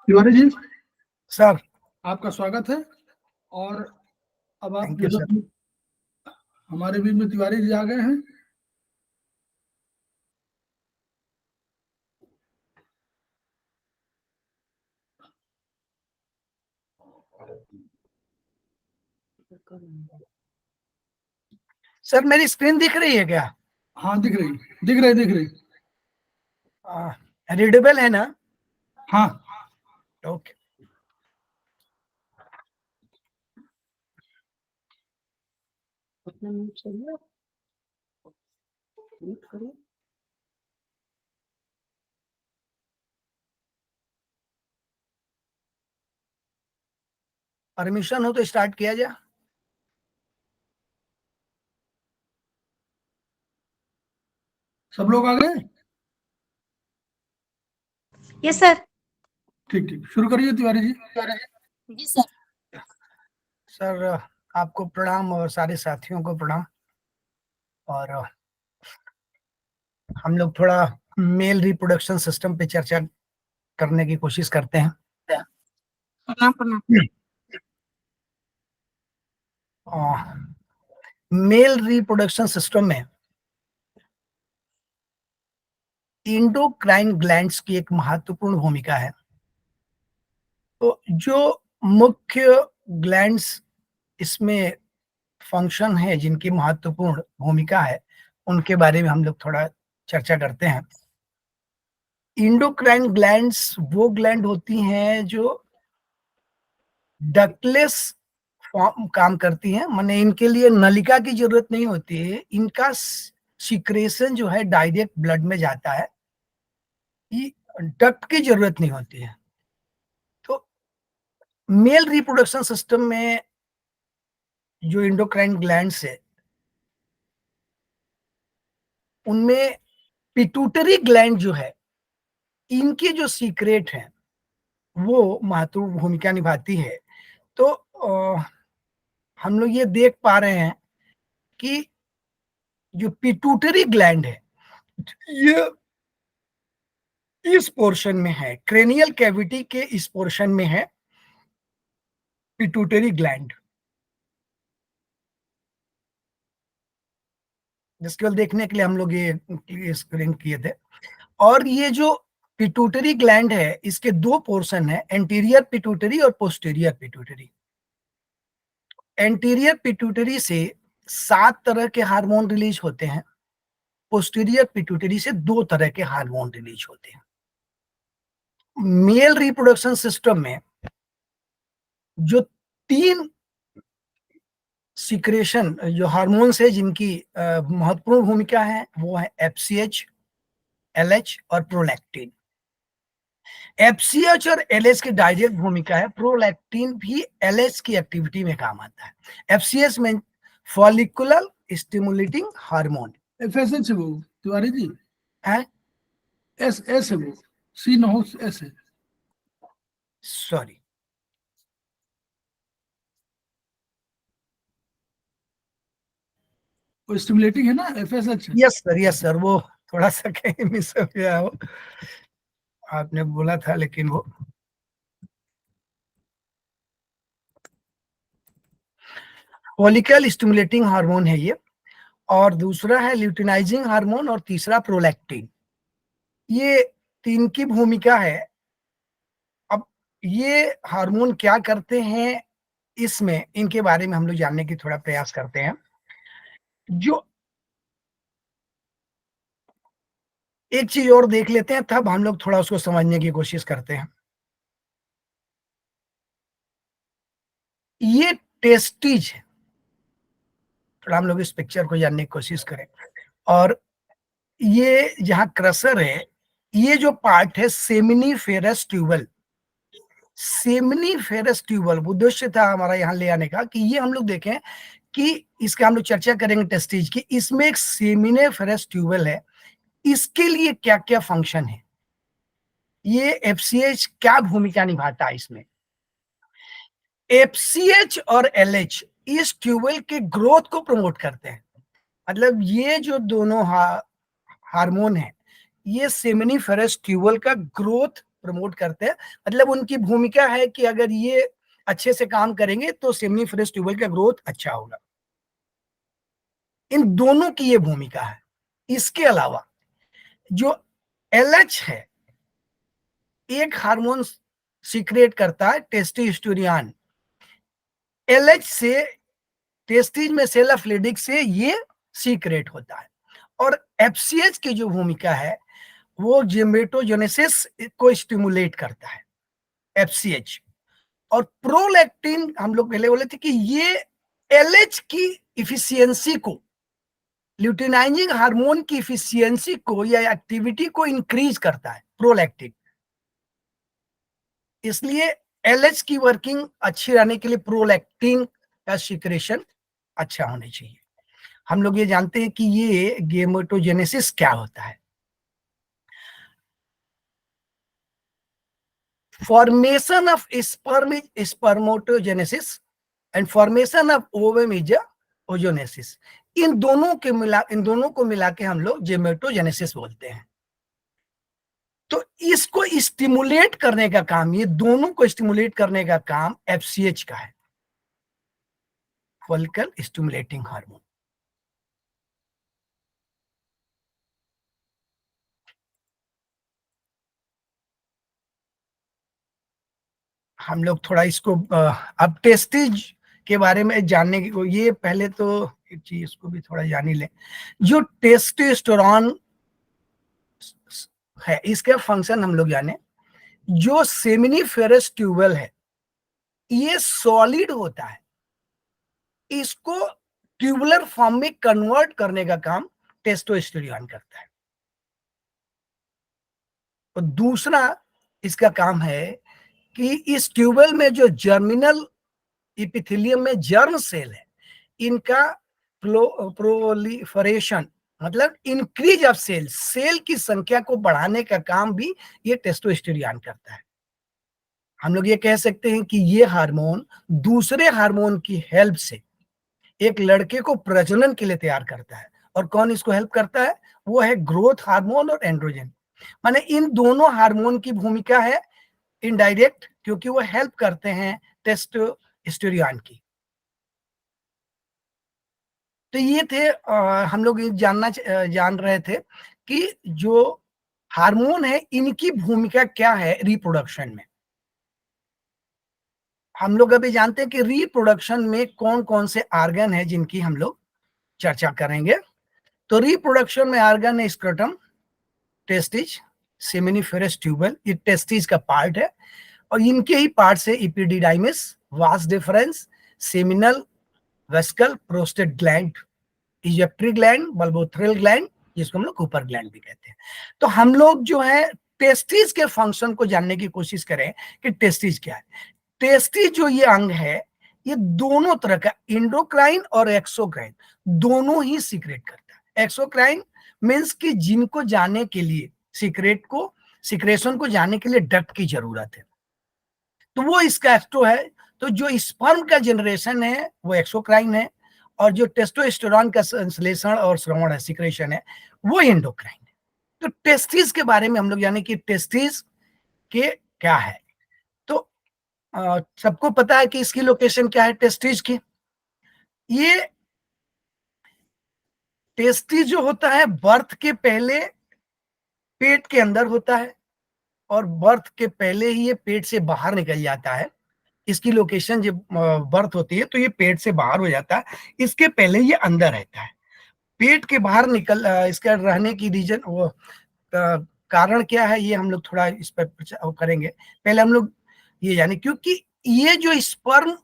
Tiwari ji, sir आपका स्वागत है। और अब आप थैंक यू सर। हमारे बीच में तिवारी जी आ गए हैं। सर मेरी स्क्रीन दिख रही है क्या? हाँ, दिख रही। रीडेबल है ना? हाँ, ओके। परमिशन हो तो स्टार्ट किया जाए। सब लोग आ गए? Yes sir. ठीक ठीक, शुरू करिए तिवारी जी। जी सर। सर आपको प्रणाम और सारे साथियों को प्रणाम। और हम लोग थोड़ा मेल रिप्रोडक्शन सिस्टम पे चर्चा करने की कोशिश करते हैं। प्रणाम प्रणाम। मेल रिप्रोडक्शन सिस्टम में एंडोक्राइन ग्लैंड्स की एक महत्वपूर्ण भूमिका है। तो जो मुख्य ग्लैंड्स इसमें फंक्शन है, जिनकी महत्वपूर्ण भूमिका है, उनके बारे में हम लोग थोड़ा चर्चा करते हैं। एंडोक्राइन ग्लैंड्स वो ग्लैंड होती हैं जो डक्टलेस फॉर्म काम करती हैं, माने इनके लिए नलिका की जरूरत नहीं होती है। इनका सीक्रेशन जो है डायरेक्ट ब्लड में जाता है, ये डक्ट की जरूरत नहीं होती है। तो मेल रिप्रोडक्शन सिस्टम में जो एंडोक्राइन ग्लैंड्स है, उनमें पिट्यूटरी ग्लैंड जो है, इनके जो सीक्रेट हैं वो महत्वपूर्ण भूमिका निभाती है। तो हम लोग ये देख पा रहे हैं कि जो पिट्यूटरी ग्लैंड है, ये इस पोर्शन में है, क्रेनियल कैविटी के इस पोर्शन में है पिट्यूटरी ग्लैंड, जिसके देखने के लिए हम लोग ये स्क्रीन किए थे। और ये जो पिट्यूटरी ग्लैंड है, इसके दो पोर्शन है, एंटीरियर पिट्यूटरी और पोस्टीरियर पिट्यूटरी। एंटीरियर पिट्यूटरी से 7 तरह के हार्मोन रिलीज होते हैं, पोस्टीरियर पिट्यूटरी से 2 तरह के हार्मोन रिलीज होते हैं। मेल रिप्रोडक्शन सिस्टम में जो 3 सिक्रेशन जो हार्मोन्स है, जिनकी महत्वपूर्ण भूमिका है, वो है एफसीएच, एलएच और प्रोलैक्टिन। एफसीएच और एलएच की डायरेक्ट भूमिका है, प्रोलैक्टिन भी एलएच की एक्टिविटी में काम आता है। एफसीएच में फॉलिकुलर स्टिमुलेटिंग हार्मोन। एफएसएच है वो तिवारी जी, है, एस एस है वो, सी न हो, एस है। सॉरी, वो स्टिमुलेटिंग है ना, एफएसएच। यस सर, वो थोड़ा सा कहीं मिस हो गया, वो आपने बोला था, लेकिन वो फॉलिकल स्टिमुलेटिंग हार्मोन है ये, और दूसरा है ल्यूटिनाइजिंग हार्मोन, और तीसरा प्रोलैक्टिन। ये 3 की भूमिका है। अब ये हार्मोन क्या करते हैं, इसमें इनके बारे में हम लोग जानने की थोड़ा प्रयास करते हैं। जो एक चीज और देख लेते हैं, तब हम लोग थोड़ा उसको समझने की कोशिश करते हैं। ये टेस्टिज है, थोड़ा हम लोग इस पिक्चर को जानने की कोशिश करें। और ये जहां क्रसर है, ये जो पार्ट है सेमिनीफेरस ट्यूबल। सेमिनीफेरस ट्यूबल उद्देश्य था हमारा यहाँ ले आने का, कि ये हम लोग देखें कि इसका हम लोग चर्चा करेंगे टेस्टिज की। इसमें एक सेमिनीफेरस ट्यूबल है, इसके लिए क्या क्या फंक्शन है, ये एफसीएच क्या भूमिका निभाता है इसमें। एफसीएच और एलएच इस ट्यूबवेल के ग्रोथ को प्रमोट करते हैं। मतलब ये जो दोनों हार्मोन है, ये सेमिनिफेरस ट्यूबवेल का ग्रोथ प्रमोट करते हैं। मतलब उनकी भूमिका है कि अगर ये अच्छे से काम करेंगे तो सेमिनिफेरस ट्यूबवेल का ग्रोथ अच्छा होगा। इन दोनों की ये भूमिका है। इसके अलावा जो एलएच है, एक हार्मोन सीक्रेट करता है टेस्टोस्टेरोन। एलएच से टेस्टिज में सेल ऑफ लेडिक से ये सीक्रेट होता है। और एफसीएच की जो भूमिका है वो जेमेटोजेनेसिस को स्टिमुलेट करता है, एफसीएच। और प्रोलैक्टिन हम लोग पहले बोले थे कि ये एलएच की इफिशियंसी को, ल्यूटिनाइजिंग हार्मोन की इफिशियंसी को या एक्टिविटी को इंक्रीज करता है प्रोलैक्टिन। इसलिए एलएच की वर्किंग अच्छी रहने के लिए प्रोलैक्टिन का सिक्रेशन अच्छा होना चाहिए। हम लोग ये जानते हैं कि ये गेमेटोजेनेसिस क्या होता है। Formation of sperm is spermatogenesis and formation of ovum is oogenesis. इन दोनों को मिला के हम लोग गेमेटोजेनेसिस बोलते हैं। तो इसको स्टिमुलेट करने का काम, ये दोनों को स्टिमुलेट करने का काम एफसीएच का है, फॉलिकल स्टिमुलेटिंग हार्मोन। हम लोग थोड़ा इसको अब टेस्टिज के बारे में जानने की, ये पहले तो एक चीज इसको भी थोड़ा जान ही लें। जो टेस्टोस्टेरोन है इसका फंक्शन हम लोग जाने। जो सेमिनिफेरस ट्यूबवेल है ये सॉलिड होता है, इसको ट्यूबुलर फॉर्म में कन्वर्ट करने का काम टेस्टोस्टेरोन करता है। और दूसरा इसका काम है कि इस ट्यूबवेल में जो जर्मिनल इपिथेलियम में जर्म सेल है, इनका प्रोलिफरेशन मतलब इंक्रीज ऑफ सेल, सेल की संख्या को बढ़ाने का काम भी ये टेस्टोस्टेरोन करता है। हम लोग ये कह सकते हैं कि ये हार्मोन दूसरे हार्मोन की हेल्प से एक लड़के को प्रजनन के लिए तैयार करता है। और कौन इसको हेल्प करता है? वो है ग्रोथ हार्मोन और एंड्रोजन। माने इन दोनों हार्मोन की भूमिका है इनडायरेक्ट, क्योंकि वो हेल्प करते हैं टेस्टोस्टेरोन की। तो ये थे हम लोग ये जान रहे थे कि जो हार्मोन है इनकी भूमिका क्या है रिप्रोडक्शन में। हम लोग अभी जानते हैं कि रिप्रोडक्शन में कौन कौन से आर्गन है जिनकी हम लोग चर्चा करेंगे। तो रिप्रोडक्शन में आर्गन है स्क्रोटम, टेस्टिज, सेमिनिफेरस ट्यूबल, ये टेस्टिज का पार्ट है। और इनके ही पार्ट से epididymis, vas deferens, seminal, vesicle, prostate gland, ejaculatory gland, bulbourethral gland, जिसको हम लोग कूपर ग्लैंड भी कहते हैं। तो हम लोग जो है टेस्टिज के फंक्शन को जानने की कोशिश करें कि टेस्टिज क्या है। टेस्टिज जो ये अंग है ये दोनों तरह का, इंडोक्राइन और एक्सोक्राइन, दोनों ही सीक्रेट करता है। एक्सोक्राइन मीन्स कि जिनको जाने के लिए सिक्रेशन को जाने के लिए डक्ट की जरूरत है, तो वो इसका एक्स्ट्रो है। तो जो स्पर्म का जनरेशन है वो एक्सोक्राइन है, और जो टेस्टोस्टेरोन का संश्लेषण और श्रवण है, सिक्रेशन है, वो एंडोक्राइन है। तो टेस्टिस के बारे में हम लोग जाने कि टेस्टिस के क्या है। तो सबको पता है कि इसकी लोकेशन क्या है टेस्टिस की। ये टेस्टिस जो होता है बर्थ के पहले पेट के अंदर होता है, और बर्थ के पहले ही ये पेट से बाहर निकल जाता है। इसकी लोकेशन जब बर्थ होती है तो ये पेट से बाहर हो जाता है, इसके पहले ये अंदर रहता है। पेट के बाहर इसका रहने की रीजन वो कारण क्या है ये हम लोग थोड़ा इस पर करेंगे। पहले हम लोग ये जाने, क्योंकि ये जो स्पर्म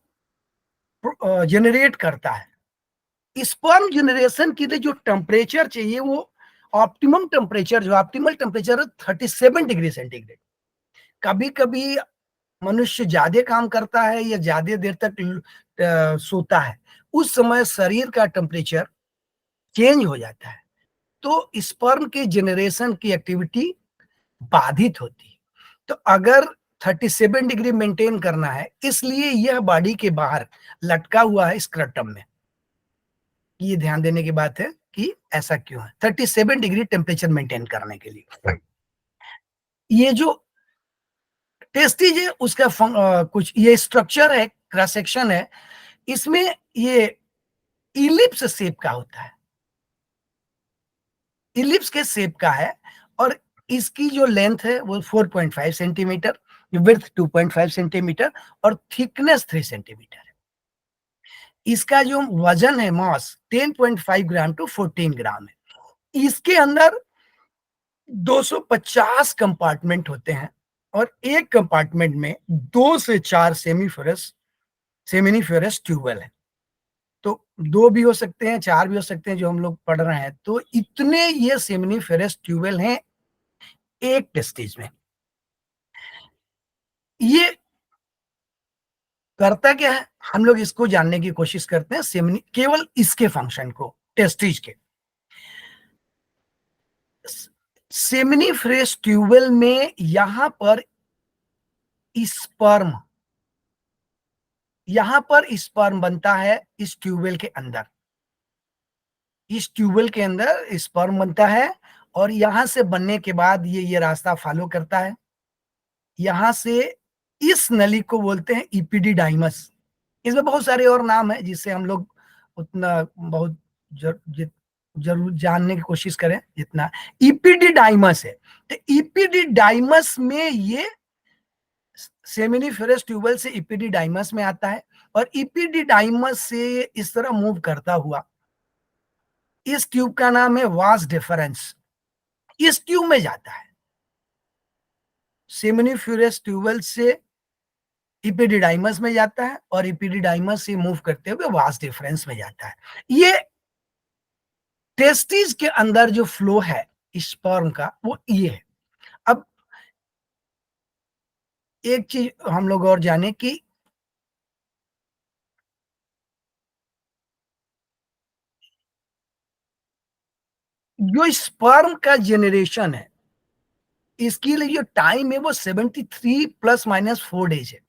जनरेट करता है, स्पर्म जनरेशन के लिए जो टेम्परेचर चाहिए वो ऑप्टिमम टेम्परेचर, जो ऑप्टिमल टेम्परेचर है 37 डिग्री सेंटीग्रेड। कभी कभी मनुष्य ज्यादा काम करता है या ज्यादा देर तक सोता है, उस समय शरीर का टेम्परेचर चेंज हो जाता है, तो स्पर्म के जनरेशन की एक्टिविटी बाधित होती है। तो अगर 37 डिग्री मेंटेन करना है, इसलिए यह बॉडी के बाहर लटका हुआ है स्क्रटम में। ये ध्यान देने की बात है कि ऐसा क्यों है, 37 डिग्री टेम्परेचर मेंटेन करने के लिए। ये जो टेस्टिज है उसका कुछ ये स्ट्रक्चर है, क्रॉस सेक्शन है, इसमें ये इलिप्स शेप का होता है, इलिप्स के शेप का है, और इसकी जो लेंथ है वो 4.5 सेंटीमीटर, विड्थ 2.5 सेंटीमीटर और थिकनेस 3 सेंटीमीटर है। इसका जो वजन है मास 10.5 ग्राम टू 14 ग्राम है। इसके अंदर 250 कंपार्टमेंट होते हैं और एक कंपार्टमेंट में 2 से 4 सेमिनिफेरस ट्यूबवेल है। तो 2 भी हो सकते हैं, 4 भी हो सकते हैं, जो हम लोग पढ़ रहे हैं। तो इतने ये सेमिनिफेरस ट्यूबवेल हैं एक टेस्टिज में। ये करता क्या है, हम लोग इसको जानने की कोशिश करते हैं, केवल इसके फंक्शन को, टेस्टिज के। सेमिनिफेरस ट्यूबवेल में यहां पर स्पर्म बनता है इस ट्यूबवेल के अंदर। इस ट्यूबवेल के अंदर स्पर्म बनता है और यहां से बनने के बाद ये रास्ता फॉलो करता है। यहां से इस नली को बोलते हैं इपिडिडाइमस। इसमें बहुत सारे और नाम है जिससे हम लोग उतना बहुत जरूर जानने की कोशिश करें जितना। इपिडिडाइमस है, तो इपिडिडाइमस में ये सेमिनिफेरस ट्यूबवेल से इपिडिडाइमस में आता है और इपिडिडाइमस से इस तरह मूव करता हुआ, इस ट्यूब का नाम है वास डिफरेंस, इस ट्यूब में जाता है। सेमिनिफेरस ट्यूबवेल से इपिडिडाइमस में जाता है और इपिडिडाइमस से मूव करते हुए वास डिफरेंस में जाता है। ये टेस्टिस के अंदर जो फ्लो है स्पर्म का वो ये है। अब एक चीज हम लोग और जाने कि जो स्पर्म का जेनरेशन है इसके लिए जो टाइम है वो 73 प्लस माइनस 4 डेज है।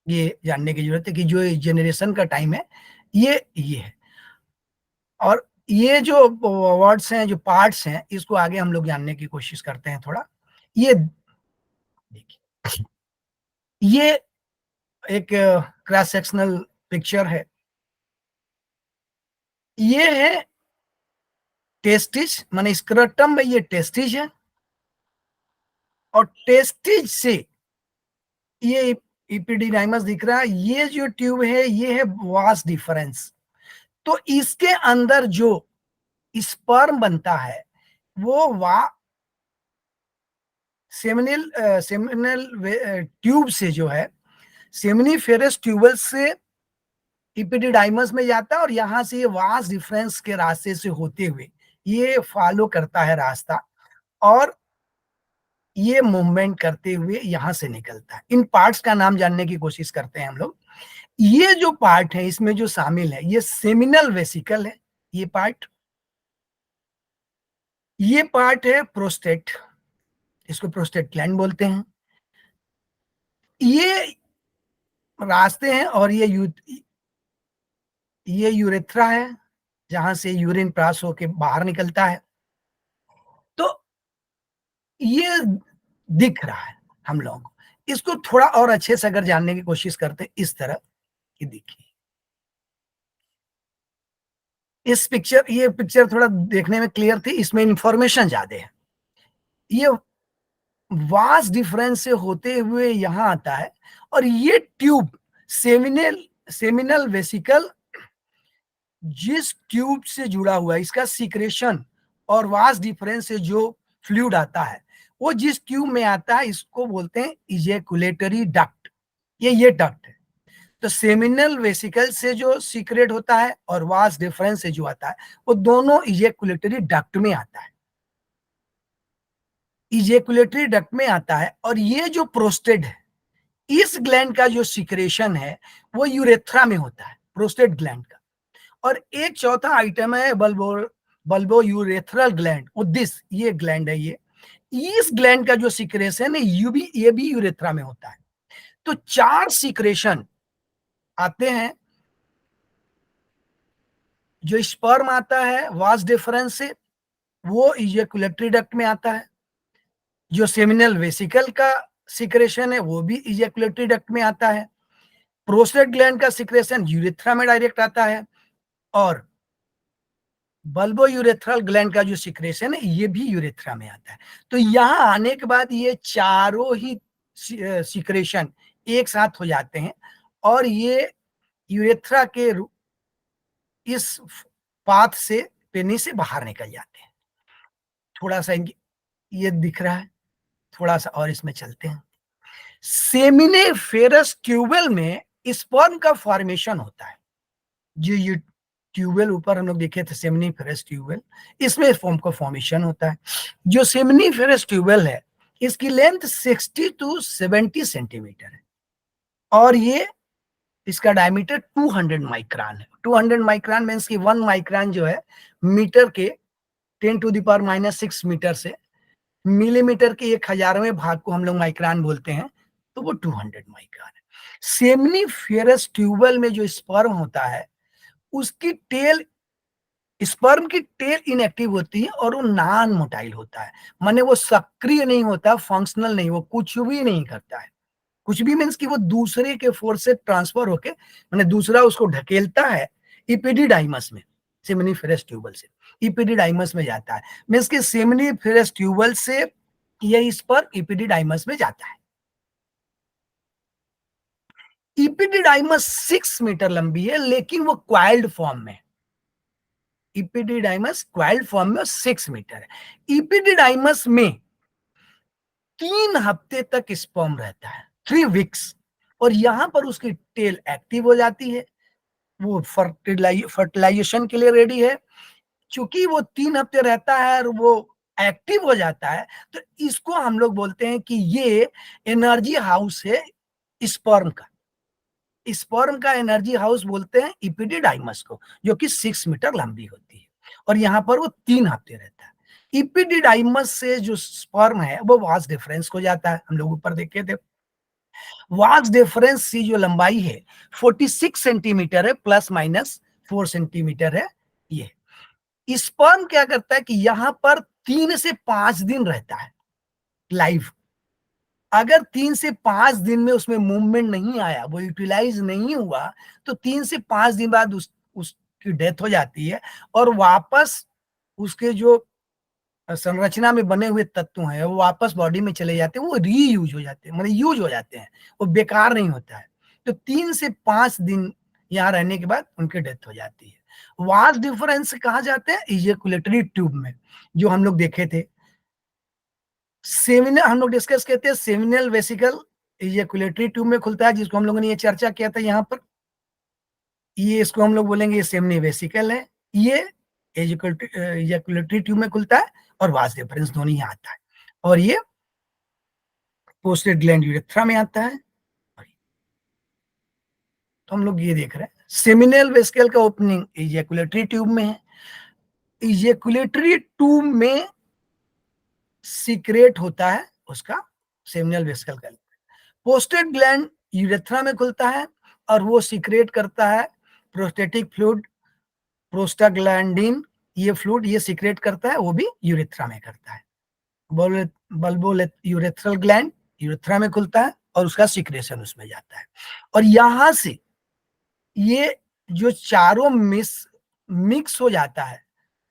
ये जानने की जरूरत है कि जो जेनरेशन का टाइम है ये है। और ये जो वर्ड्स हैं, जो पार्ट्स हैं, इसको आगे हम लोग जानने की कोशिश करते हैं थोड़ा। ये देखिए, ये एक क्रॉस सेक्शनल पिक्चर है। ये है टेस्टिस, माने स्क्रटम में ये टेस्टिस है और टेस्टिस से ये इपिडिडाइमस दिख रहा है। ये जो ट्यूब है ये है वास डिफरेंस। तो इसके अंदर जो स्पर्म बनता है वो सेमिनल ट्यूब से जो है सेमिनिफेरस ट्यूबवेल से इपिडिडाइमस में जाता है और यहां से ये वास डिफरेंस के रास्ते से होते हुए ये फॉलो करता है रास्ता और ये मूवमेंट करते हुए यहां से निकलता है। इन पार्ट्स का नाम जानने की कोशिश करते हैं हम लोग। ये जो पार्ट है इसमें जो शामिल है ये सेमिनल वेसिकल है। ये पार्ट है प्रोस्टेट, इसको प्रोस्टेट ग्लैंड बोलते हैं। ये रास्ते हैं और ये यूरेथ्रा है जहां से यूरिन पास होके बाहर निकलता है। तो ये दिख रहा है हम लोगों को। इसको थोड़ा और अच्छे से अगर जानने की कोशिश करते हैं इस तरह की, देखिए ये पिक्चर थोड़ा देखने में क्लियर थी, इसमें इंफॉर्मेशन ज्यादा है। ये वास डिफरेंस से होते हुए यहां आता है और ये ट्यूब सेमिनल वेसिकल जिस ट्यूब से जुड़ा हुआ है इसका सीक्रेशन और वास डिफरेंस से जो फ्लूइड आता है वो जिस ट्यूब में आता है इसको बोलते हैं इजैकुलेटरी डक्ट। ये डक्ट है। तो सेमिनल वेसिकल से जो सीक्रेट होता है और वास डिफरेंस से जो आता है वो दोनों इजैकुलेटरी डक्ट में आता है। इजैकुलेटरी डक्ट में आता है और ये जो प्रोस्टेट है इस ग्लैंड का जो सीक्रेशन है वो यूरेथ्रा में होता है, प्रोस्टेट ग्लैंड का। और एक चौथा आइटम है बल्बो यूरेथ्रल ग्लैंड, उद्दिस ये ग्लैंड है। इस ग्लैंड का जो सीक्रेशन है ये भी यूरेथ्रा में होता है। तो 4 सीक्रेशन आते हैं। जो स्पर्म आता है वास डिफरेंस से, वो इजैकुलेटरी डक्ट में आता है। जो सेमिनल वेसिकल का सीक्रेशन है वो भी इजैकुलेटरी डक्ट में आता है। प्रोस्टेट ग्लैंड का सीक्रेशन यूरेथ्रा में डायरेक्ट आता है। और बल्बो यूरेथ्रल ग्लैंड का जो सीक्रेशन है ये भी यूरेथ्रा में आता है। तो यहां आने के बाद ये चारों ही सीक्रेशन एक साथ हो जाते हैं और ये यूरेथ्रा के इस पाथ से, पेनिस से बाहर निकल जाते हैं। थोड़ा सा ये दिख रहा है, थोड़ा सा और इसमें चलते हैं। सेमिनिफेरस ट्यूबवेल में स्पर्म का फॉर्मेशन होता है। जो ये ट्यूबवेल ऊपर हम लोग देखे थे सेमिनिफेरस ट्यूबवेल, इसमें फॉर्म का फॉर्मेशन होता है। जो सेमिनिफेरस ट्यूबवेल है इसकी लेंथ 60 टू 70 सेंटीमीटर है और ये इसका डायमीटर 200 माइक्रोन है। 200 माइक्रोन मीन्स की 1 माइक्रोन जो है मीटर के 10⁻⁻⁶ मीटर से मिलीमीटर के 1000वें भाग को हम लोग माइक्रोन बोलते हैं, तो वो 200 माइक्रोन है। सेमिनिफेरस ट्यूबवेल में जो स्पर्म होता है उसकी टेल, स्पर्म की टेल इनएक्टिव होती है और वो नॉन मोटाइल होता है, माने वो सक्रिय नहीं होता, फंक्शनल नहीं, वो कुछ भी नहीं करता है। कुछ भी मीन्स कि वो दूसरे के फोर्स से ट्रांसफर होके, माने दूसरा उसको ढकेलता है इपिडिडाइमस में, सेमिनिफेरस ट्यूबल से इपिडिडाइमस में जाता है। मीन्स कि सेमिनिफेरस ट्यूबल से ये स्पर्म इपिडिडाइमस में जाता है। इपिडिडाइमस 6 मीटर लंबी है लेकिन वो क्वाइल्ड फॉर्म में, इपिडिडाइमस क्वाइल्ड फॉर्म में 6 मीटर है। इपिडिडाइमस में 3 हफ्ते तक स्पर्म रहता है, 3 वीक्स, और यहां पर उसकी टेल एक्टिव हो जाती है, वो फर्टिलाइजेशन के लिए रेडी है। चूंकि वो 3 हफ्ते रहता है और वो एक्टिव हो जाता है, तो इसको हम लोग बोलते हैं कि ये एनर्जी हाउस है स्पर्म का। स्पर्म का एनर्जी हाउस बोलते हैं इपिडिडाइमस को, जो कि 6 मीटर लंबी होती है और यहाँ पर वो 3 हफ्ते रहता है। इपिडिडाइमस से जो स्पर्म है वो वास डिफरेंस को जाता है, हम लोग ऊपर देखे थे। वास डिफरेंस की जो लंबाई है 46 सेंटीमीटर है, ±4 सेंटीमीटर है। ये स्पर्म क्या करता है कि यहाँ पर 3 से 5 दिन रहता है लाइव। अगर 3 से 5 दिन में उसमें मूवमेंट नहीं आया, वो यूटिलाइज नहीं हुआ, तो 3 से 5 दिन बाद उसकी डेथ हो जाती है और वापस उसके जो संरचना में बने हुए तत्व हैं वो वापस बॉडी में चले जाते हैं, वो रीयूज हो जाते हैं, मतलब यूज हो जाते हैं, वो बेकार नहीं होता है। तो 3 से 5 दिन यहाँ रहने के बाद उनकी डेथ हो जाती है। वास डिफरेंस कहा जाते हैं इजैकुलेटरी ट्यूब में, जो हम लोग देखे थे। सेमिनल हम लोग डिस्कस करते हैं, सेमिनल वेसिकल इजैकुलेटरी ट्यूब में खुलता है, जिसको हम लोगों ने ये चर्चा किया था यहाँ पर। ये इसको हम लोग बोलेंगे ये सेमिनी वेसिकल है, ये इजैकुलेटरी ट्यूब में खुलता है और वास डिफरेंस दोनों यहाँ आता है। और ये पोस्टेड ग्लैंड यूरेथ्रा में आता है। तो हम लोग ये देख रहे हैं सेमिनल वेसिकल का ओपनिंग इजैकुलेटरी ट्यूब में है। इजैकुलेटरी ट्यूब में सीक्रेट होता है उसका सेमिनल वेसिकल का। पोस्टेड ग्लैंड यूरेथ्रा में खुलता है और वो सीक्रेट करता है प्रोस्टेटिक फ्लूइड, प्रोस्टाग्लैंडिन, ये फ्लूइड ये सीक्रेट करता है, वो भी यूरेथ्रा में करता है। बल्बो यूरेथ्रल ग्लैंड यूरेथ्रा में खुलता है और उसका सीक्रेशन उसमें जाता है। और यहां से ये जो चारों मिक्स हो जाता है,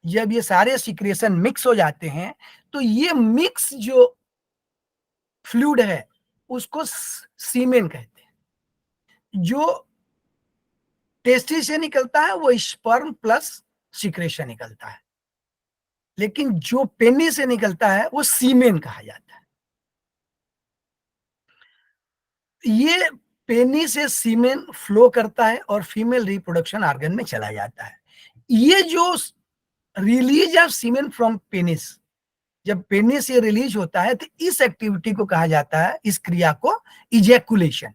जब ये सारे सीक्रेशन मिक्स हो जाते हैं तो ये मिक्स जो फ्लूइड है उसको सीमेन कहते हैं। जो टेस्टिस से निकलता है वो स्पर्म प्लस सीक्रेशन निकलता है, लेकिन जो पेनी से निकलता है वो सीमेन कहा जाता है। ये पेनी से सीमेन फ्लो करता है और फीमेल रिप्रोडक्शन ऑर्गन में चला जाता है। ये जो release of semen from penis, जब पेनिस से रिलीज होता है तो इस एक्टिविटी को कहा जाता है, इस क्रिया को इजैकुलेशन।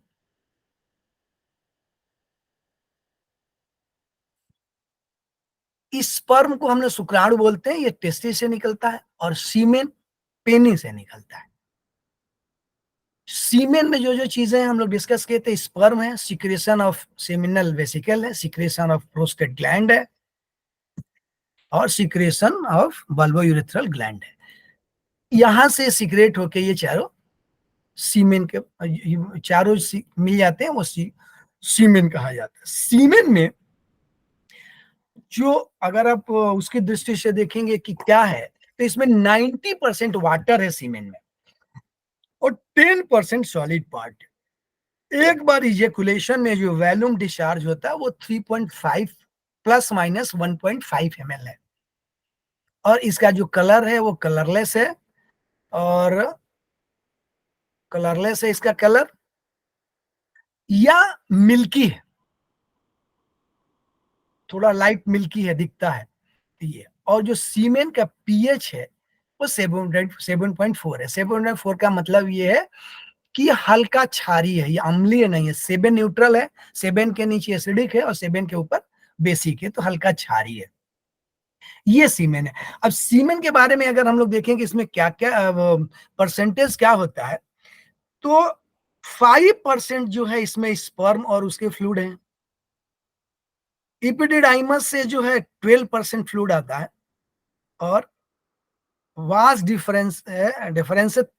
इस स्पर्म को हम लोग शुक्राणु बोलते हैं, ये टेस्टिस से निकलता है और सीमेन पेनी से निकलता है। सीमेन में जो जो चीजें हम लोग डिस्कस किए थे, स्पर्म है, सिक्रेशन ऑफ सेमिनल वेसिकल है, सिक्रेशन ऑफ प्रोस्टेट ग्लैंड है, और सिक्रेशन ऑफ बल्बोयूरेथ्रल ग्लैंड है। यहां से सिक्रेट होके ये चारों सीमेन के चारों मिल जाते हैं, वो सीमेन कहा जाता है। सीमेन में जो अगर आप उसकी दृष्टि से देखेंगे कि क्या है, तो इसमें 90% वाटर है सीमेन में, और 10% सॉलिड पार्ट है। एक बार इजेकुलेशन में जो वैल्यूम डिस्चार्ज होता है वो 3.5 प्लस माइनस 1.5 ml है, और इसका जो कलर है वो कलरलेस है, और कलरलेस है इसका कलर, या मिल्की है, थोड़ा लाइट मिल्की है दिखता है ये। और जो सीमेन का पीएच है वो 7.4 है। 7.4 का मतलब ये है कि हल्का क्षारीय है, ये अम्लीय नहीं है। 7 न्यूट्रल है, 7 के नीचे एसिडिक है, और 7 के ऊपर बेसिक है, तो हल्का क्षारीय है, ये सीमेन है। अब सीमेन के बारे में अगर हम लोग देखें कि इसमें क्या क्या परसेंटेज क्या होता है, तो 5% जो है इसमें स्पर्म और उसके फ्लूइड है। इपिडिडाइमस से जो है 12% फ्लूइड आता है, और वास डिफरेंस है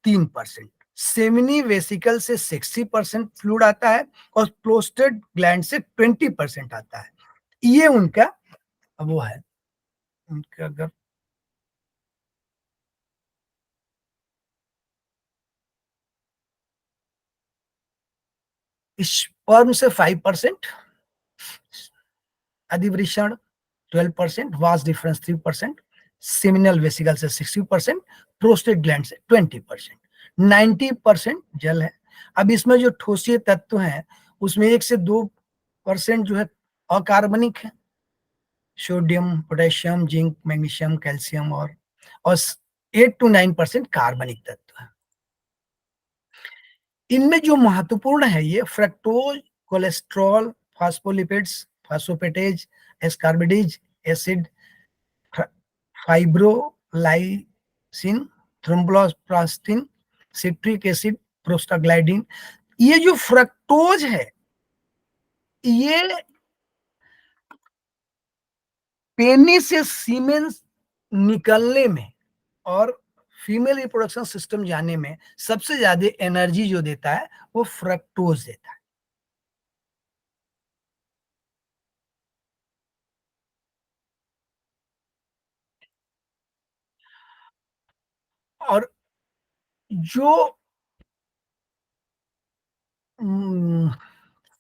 3%। सेमिनी वेसिकल से 60% फ्लूइड आता है, और प्रोस्टेट ग्लैंड से 20% आता है। ये उनका वो है, उनका अगर स्पर्म से 5%, अधिवृषण 12%, वास डिफरेंस 3%, सेमिनल वेसिकल से 60%, प्रोस्टेट ग्लैंड से 20%, 90% जल है। अब इसमें जो ठोसीय तत्व हैं उसमें 1 से 2% जो है अकार्बनिक है, sodium, potassium, zinc, magnesium, calcium, और 8 to 9% कार्बनिक तत्व है। इनमें जो महत्वपूर्ण है ये fructose, cholesterol, phospholipids, phosphatase, ascorbidase, acid, fibrinolysin, thromboplastin, citric acid, prostaglandin, ये जो फ्रक्टोज है ये पेनी से सीमेन निकलने में और फीमेल रिप्रोडक्शन सिस्टम जाने में सबसे ज्यादा एनर्जी जो देता है वो फ्रक्टोज देता है। और जो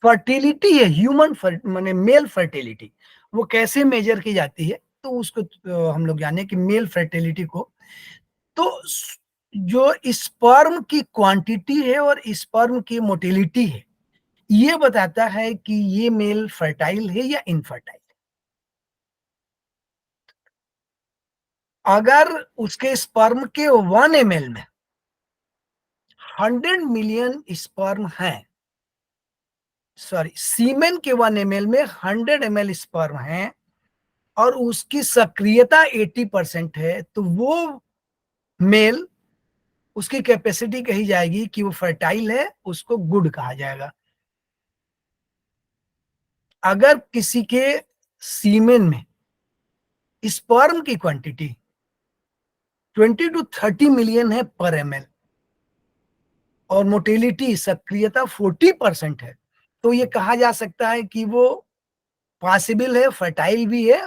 फर्टिलिटी है, ह्यूमन माने मेल फर्टिलिटी, वो कैसे मेजर की जाती है, तो उसको हम लोग जाने कि मेल फर्टिलिटी को, तो जो स्पर्म की क्वांटिटी है और स्पर्म की मोटिलिटी है, ये बताता है कि ये मेल फर्टाइल है या इनफर्टाइल। अगर उसके स्पर्म के 1 ml में 100 मिलियन स्पर्म है, सॉरी सीमेन के 1 ml में 100 ml स्पर्म है, और उसकी सक्रियता 80% है, तो वो मेल, उसकी कैपेसिटी कही जाएगी कि वो फर्टाइल है, उसको गुड कहा जाएगा। अगर किसी के सीमेन में स्पर्म की क्वांटिटी 20 to 30 मिलियन है पर ml, और मोटिलिटी सक्रियता 40% है, तो ये कहा जा सकता है कि वो पॉसिबल है, फर्टाइल भी है,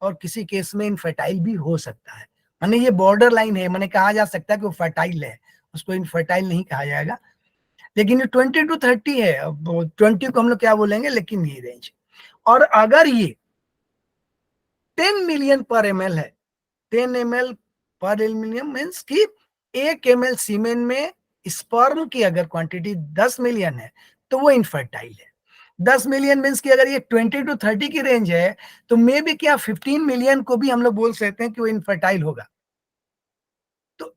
और किसी केस में इनफर्टाइल भी हो सकता है। माने ये बॉर्डर लाइन है, माने कहा जा सकता है कि वो फर्टाइल है, उसको इनफर्टाइल नहीं कहा जाएगा। लेकिन ये 20 to 30 है, अब 20 को हम लोग क्या बोलेंगे, लेकिन ये रेंज। और अगर ये 10 मिलियन पर ml है, 10 ml पर एल्यूमिनियम मीन्स कि 1 ml सीमेन में स्पर्म की अगर क्वांटिटी 10 मिलियन है तो वो इनफर्टाइल है। 10 मिलियन मीन्स कि अगर ये 20 to 30 की रेंज है, तो मे भी क्या 15 मिलियन को भी हम लोग बोल सकते हैं कि वो इनफर्टाइल होगा। तो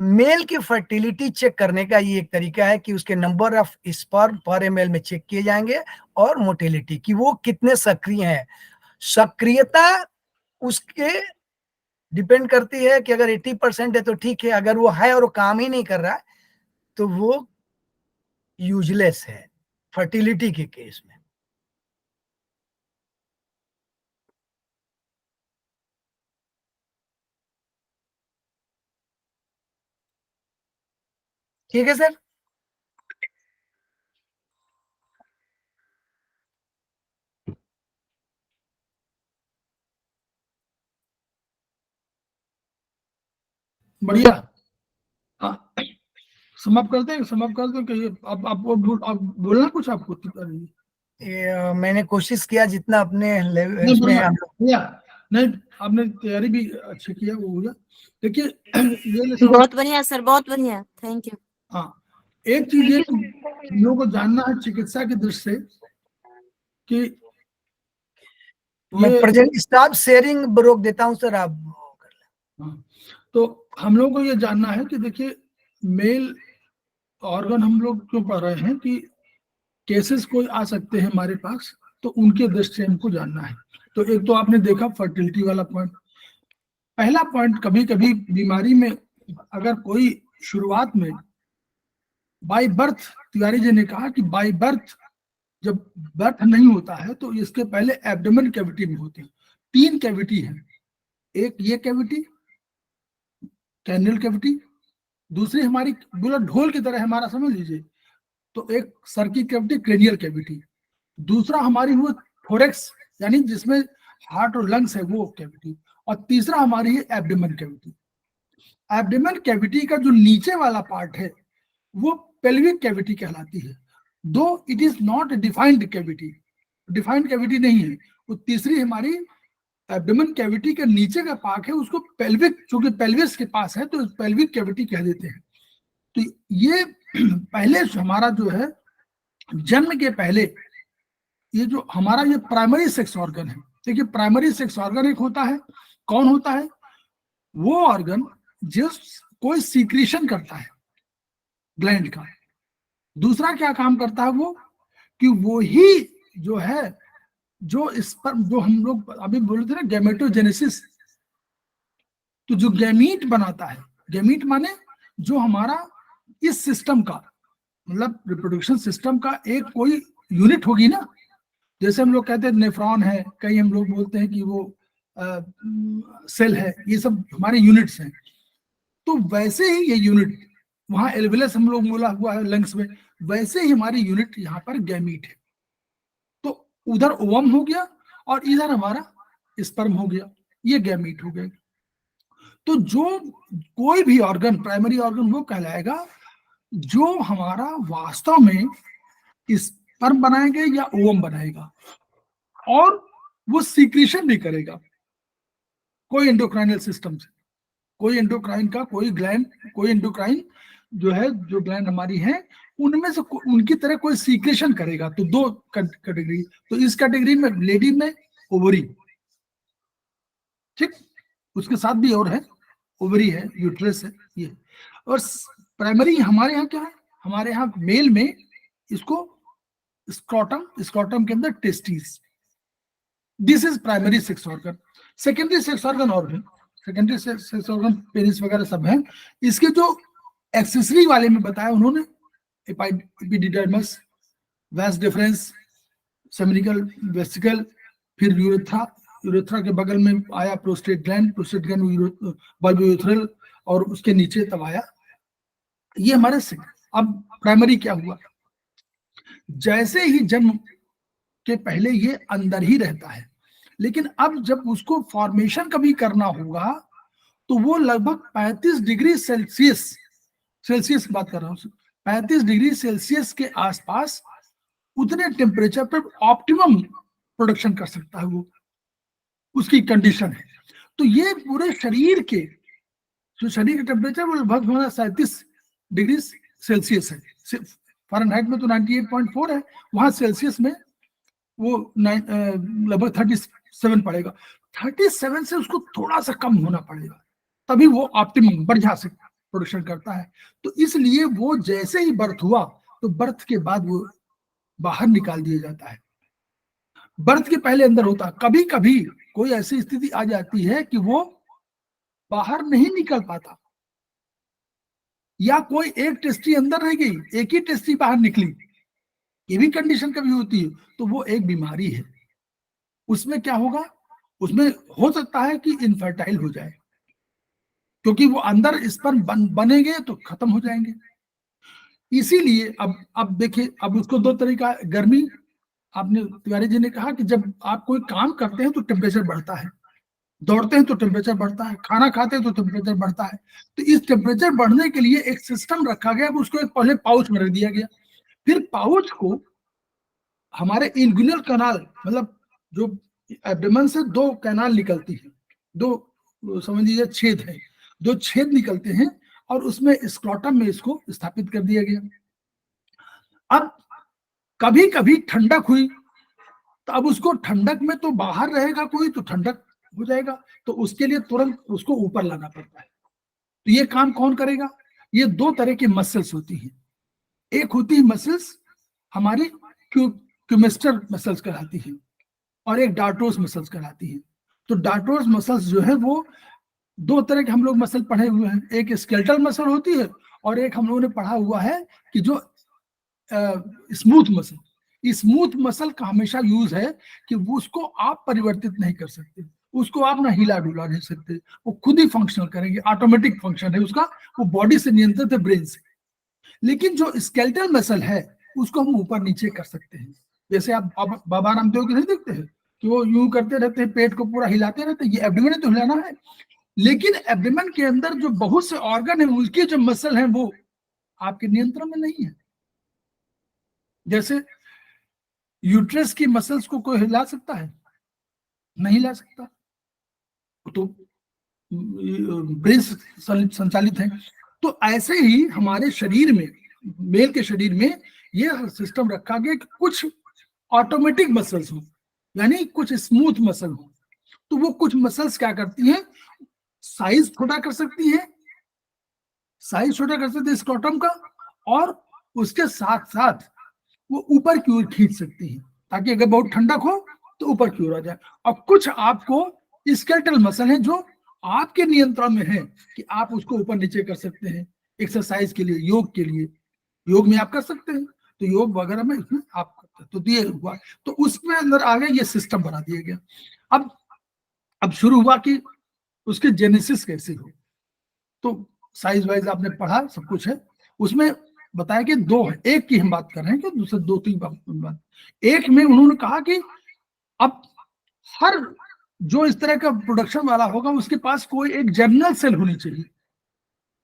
मेल की फर्टिलिटी चेक करने का ये एक तरीका है कि उसके नंबर ऑफ स्पर्म पर ml में चेक किए जाएंगे, और मोटिलिटी कि वो कितने सक्रिय हैं। सक्रियता उसके डिपेंड करती है कि अगर 80% है तो ठीक है, अगर वो है और वो काम ही नहीं कर रहा है तो वो यूजलेस है फर्टिलिटी के केस में। ठीक है सर। बढ़िया। हाँ, समाप्त करते हैं, समाप्त कर दो। कहिए आप बोलना कुछ आपको। मैंने कोशिश किया जितना अपने नहीं, उसमें बढ़िया हम बढ़िया। नहीं, आपने तैयारी भी अच्छी किया, वो हो गया। देखिए ये ले सब। बहुत बढ़िया सर, बहुत बढ़िया, थैंक यू। हाँ, एक चीज ये हम लोग को जानना है चिकित्सा की दृष्टि से कि मैं ये प्रेजेंट स्टॉप शेयरिंग रोक देता हूं सर, आप हाँ, तो हम लोग को ये जानना है कि देखिए मेल ऑर्गन हम लोग क्यों पढ़ रहे हैं कि केसेस कोई आ सकते हैं हमारे पास, तो उनके दृष्टि से हमको जानना है। तो एक तो आपने देखा फर्टिलिटी वाला पॉइंट। पहला पॉइंट, कभी कभी बीमारी में अगर कोई शुरुआत में बाय बर्थ, तिवारी जी ने कहा कि बाय बर्थ जब बर्थ नहीं होता है तो इसके पहले एब्डोमेन कैविटी में होते हैं। 3 कैविटी है, एक ये कैविटी कैनल कैविटी, दूसरी हमारी बोला ढोल की तरह हमारा, समझ लीजिए, तो एक सर की कैविटी क्रेनियल कैविटी, दूसरा हमारी हुआ थोरेक्स यानी जिसमें हार्ट और लंग्स है वो कैविटी, और तीसरा हमारी है एब्डोमेन कैविटी। एब्डोमेन कैविटी का जो नीचे वाला पार्ट है वो पेल्विक कैविटी कहलाती है, दो it is not defined cavity, defined cavity नहीं है। वो तीसरी हमारी एब्डोमेन कैविटी के नीचे का पार्ट है, उसको पेल्विक, चूंकि पेल्विस के पास है तो पेल्विक कैविटी कह देते हैं। तो ये पहले हमारा जो है जन्म के पहले ये जो हमारा ये प्राइमरी सेक्स ऑर्गन है। देखिए प्राइमरी सेक्स ऑर्गन एक होता है, कौन होता है वो ऑर्गन जिस कोई सीक्रेशन करता है ग्लैंड का। दूसरा क्या काम करता है वो कि वो ही जो है जो इस पर जो हम लोग अभी बोले थे ना गैमेटोजेनेसिस, तो जो गैमीट बनाता है, गैमीट माने जो हमारा इस सिस्टम का मतलब रिप्रोडक्शन सिस्टम का एक कोई यूनिट होगी ना, जैसे हम लोग कहते हैं नेफ्रॉन है, कई हम लोग बोलते हैं कि वो सेल है, ये सब हमारे यूनिट्स हैं। तो वैसे ही ये यूनिट वहां एल्वेलस हम लोग बोला हुआ है लंग्स में, वैसे ही हमारी यूनिट यहाँ पर गैमीट है। तो उधर ओवम हो गया और इधर हमारा स्पर्म हो गया, ये गैमीट हो गए। तो जो कोई भी ऑर्गन प्राइमरी ऑर्गन वो कहलाएगा जो हमारा वास्तव में स्पर्म बनाएगा या ओवम बनाएगा, और वो सीक्रेशन भी करेगा कोई एंडोक्राइनल सिस्टम से, कोई एंडोक्राइन का कोई ग्लैंड, कोई एंडोक्राइन जो है, जो ग्लैंड हमारी है उनमें से उनकी तरह कोई सीक्रेशन करेगा। तो 2 कैटेगरी, तो इस कैटेगरी में लेडी में ओवरी, ठीक, उसके साथ भी और है, ओवरी है, यूट्रस है ये। और प्राइमरी हमारे यहाँ क्या है, हमारे यहाँ मेल में इसको स्क्रॉटम, स्क्रॉटम के अंदर testis, this is primary sex organ. Secondary sex organ और है, सेकेंडरी सेक्स ऑर्गन पेनिस वगैरह सब है। इसके जो एक्सेसरी वाले में बताया उन्होंने, एपिडिडर्मस, वास डिफरेंस, सेमिनिकल वेसिकल, फिर यूरेथ्रा, यूरेथ्रा के बगल में आया प्रोस्टेट ग्लैंड, प्रोस्टेट ग्लैंड बल्बोयूथ्रल, और उसके नीचे तब आया ये हमारे से। अब प्राइमरी क्या हुआ, जैसे ही जन्म के पहले ये अंदर ही रहता है, लेकिन अब जब उसको फॉर्मेशन कभी करना होगा तो वो लगभग 35 डिग्री सेल्सियस, सेल्सियस की बात कर रहा हूँ, 35 डिग्री सेल्सियस के आसपास उतने टेम्परेचर पर ऑप्टिमम प्रोडक्शन कर सकता है, वो उसकी कंडीशन है। तो ये पूरे शरीर के जो शरीर का टेम्परेचर वो लगभग 37 डिग्री सेल्सियस है। फ़ारेनहाइट में तो 98.4 है, वहां सेल्सियस में वो लगभग 37 पड़ेगा। 37 से उसको थोड़ा सा कम होना पड़ेगा, तभी वो ऑप्टिमम बढ़िया से प्रोडक्शन करता है। तो इसलिए वो जैसे ही बर्थ हुआ तो बर्थ के बाद वो बाहर निकाल दिया जाता है, बर्थ के पहले अंदर होता है। कभी कभी कोई ऐसी स्थिति आ जाती है कि वो बाहर नहीं निकल पाता, या कोई एक टेस्टी अंदर रह गई, एक ही टेस्टी बाहर निकली, ये भी कंडीशन कभी होती है, तो वो एक बीमारी है। उसमें क्या होगा, उसमें हो सकता है कि इनफर्टाइल हो जाए, क्योंकि वो अंदर स्पर्म बनेंगे तो खत्म हो जाएंगे। इसीलिए अब देखिए, अब उसको दो तरीका, गर्मी, आपने तिवारी जी ने कहा कि जब आप कोई काम करते हैं तो टेम्परेचर बढ़ता है, दौड़ते हैं तो टेम्परेचर बढ़ता है, खाना खाते हैं तो टेम्परेचर बढ़ता है। तो इस टेम्परेचर बढ़ने के लिए एक सिस्टम रखा गया, उसको एक पहले पाउच में रख दिया गया, फिर पाउच को हमारे इंगुइनल कैनाल, मतलब जो एब्डोमेन से दो कैनाल निकलती है, दो समझ लीजिए छेद है, दो छेद निकलते हैं, और उसमें स्क्रोटम में इसको स्थापित कर दिया गया। अब कभी कभी ठंडक हुई, तो अब उसको ठंडक में तो बाहर रहेगा कोई, तो ठंडक हो जाएगा, तो उसके लिए तुरंत उसको ऊपर लाना पड़ता है। तो ये काम कौन करेगा? ये दो तरह की मसल्स होती हैं। एक होती है मसल्स हमारी क्यूमेस्टर मसल्स कहलाती है, और एक डार्टोस मसल्स कहलाती है। तो डार्टोस मसल्स जो है वो दो तरह के हम लोग मसल पढ़े हुए हैं, एक स्केलेटल मसल होती है, और एक हम लोगों ने पढ़ा हुआ है कि जो स्मूथ मसल। स्मूथ मसल का हमेशा यूज है कि उसको आप परिवर्तित नहीं कर सकते, उसको आप ना हिला डुला नहीं सकते, वो खुद ही फंक्शनल करेंगे, ऑटोमेटिक फंक्शन है उसका, वो बॉडी से नियंत्रित है, ब्रेन से। लेकिन जो स्केलेटल मसल है उसको हम ऊपर नीचे कर सकते हैं। जैसे आप बाबा रामदेव की नहीं देखते हैं कि वो यूं करते रहते हैं, पेट को पूरा हिलाते रहते हैं, ये एब्डोमेन तो हिलाना है। लेकिन एब्डोमेन के अंदर जो बहुत से ऑर्गन है, उसके जो मसल है वो आपके नियंत्रण में नहीं है। जैसे यूट्रस की मसल्स को कोई हिला सकता है? नहीं हिला सकता, तो ब्रेन संचालित है। तो ऐसे ही हमारे शरीर में, मेल के शरीर में ये सिस्टम रखा गया कि कुछ ऑटोमेटिक मसल्स हो, यानी कुछ स्मूथ मसल हो। तो वो कुछ मसल्स क्या करती हैं, साइज छोटा कर सकती हैं, साइज छोटा कर सकती है स्क्रोटम का, और उसके साथ साथ वो ऊपर की ओर खींच सकती है, ताकि अगर बहुत ठंडक हो तो ऊपर की ओर आ जाए। और कुछ आपको स्केलेटल मसल है जो आपके नियंत्रण में है कि आप उसको ऊपर नीचे कर सकते हैं, एक्सरसाइज के लिए, योग के लिए, योग में आप कर सकते हैं, तो योग वगैरह में इसमें आप करते हैं। तो ये हुआ, तो उसमें अंदर आगे ये सिस्टम बना दिया गया। अब शुरू हुआ कि उसके जेनेसिस कैसे हो। तो साइज वाइज आपने पढ़ा, सब कुछ है उसमें, बताया कि दो है, एक की हम बात कर रहे हैं कि दूसरे दो तीन बात। एक में उन्होंने कहा कि अब हर जो इस तरह का प्रोडक्शन वाला होगा उसके पास कोई एक जर्मिनल सेल होनी चाहिए।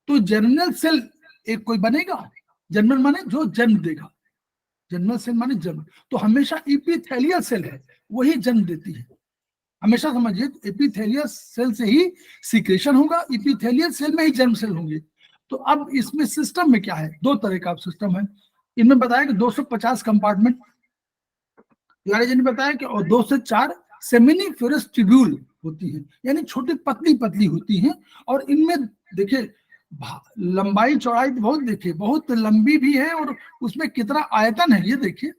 तो जर्मिनल सेल एक कोई बनेगा, जर्मिनल माने जो जन्म देगा, जर्मिनल सेल माने जन्म। तो हमेशा एपिथेलियल सेल है वही जन्म देती है, हमेशा समझिए। एपिथेलियल सेल से ही सीक्रेशन होगा, एपिथेलियल सेल में ही जर्म सेल होंगे। तो अब इसमें सिस्टम में क्या है, दो तरह का सिस्टम है। इनमें बताया कि 250 कंपार्टमेंट, तिवारी जी ने बताया कि, और 2 से 4 सेमिनिफेरस ट्यूब्यूल होती है, यानी छोटी पतली पतली होती हैं। और इनमें देखिए लंबाई चौड़ाई बहुत, देखिए बहुत लंबी भी है, और उसमें कितना आयतन है ये देखिए,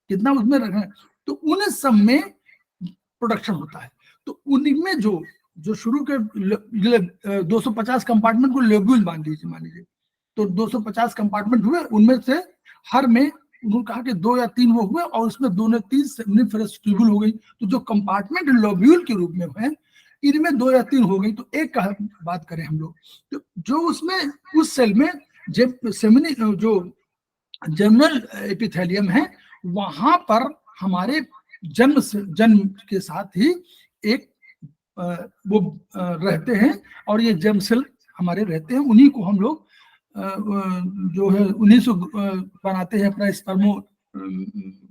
कितना उसमें रखा है। तो उन सब में प्रोडक्शन होता है। तो उनमें जो शुरू के 250 कंपार्टमेंट को लोब्यूल मान लीजिए, तो 250 कंपार्टमेंट हुए, उनमें से हर में उन्होंने कहा कि 2 या 3 वो हुए, और उसमें 2 ने 3 सेमिनिफेरस ट्यूब्यूल हो गई। तो जो कंपार्टमेंट लोब्यूल के रूप में है, इनमें 2 या 3 हो गई। तो एक का बात करें हम लोग, तो जो उसमें उस सेल में जो जर्मिनल एपिथेलियम है, वहां पर हमारे जन्म के साथ ही एक वो रहते हैं, और ये जर्म सेल हमारे रहते हैं। उन्हीं को हम लोग जो है उन्हीं से बनाते हैं अपना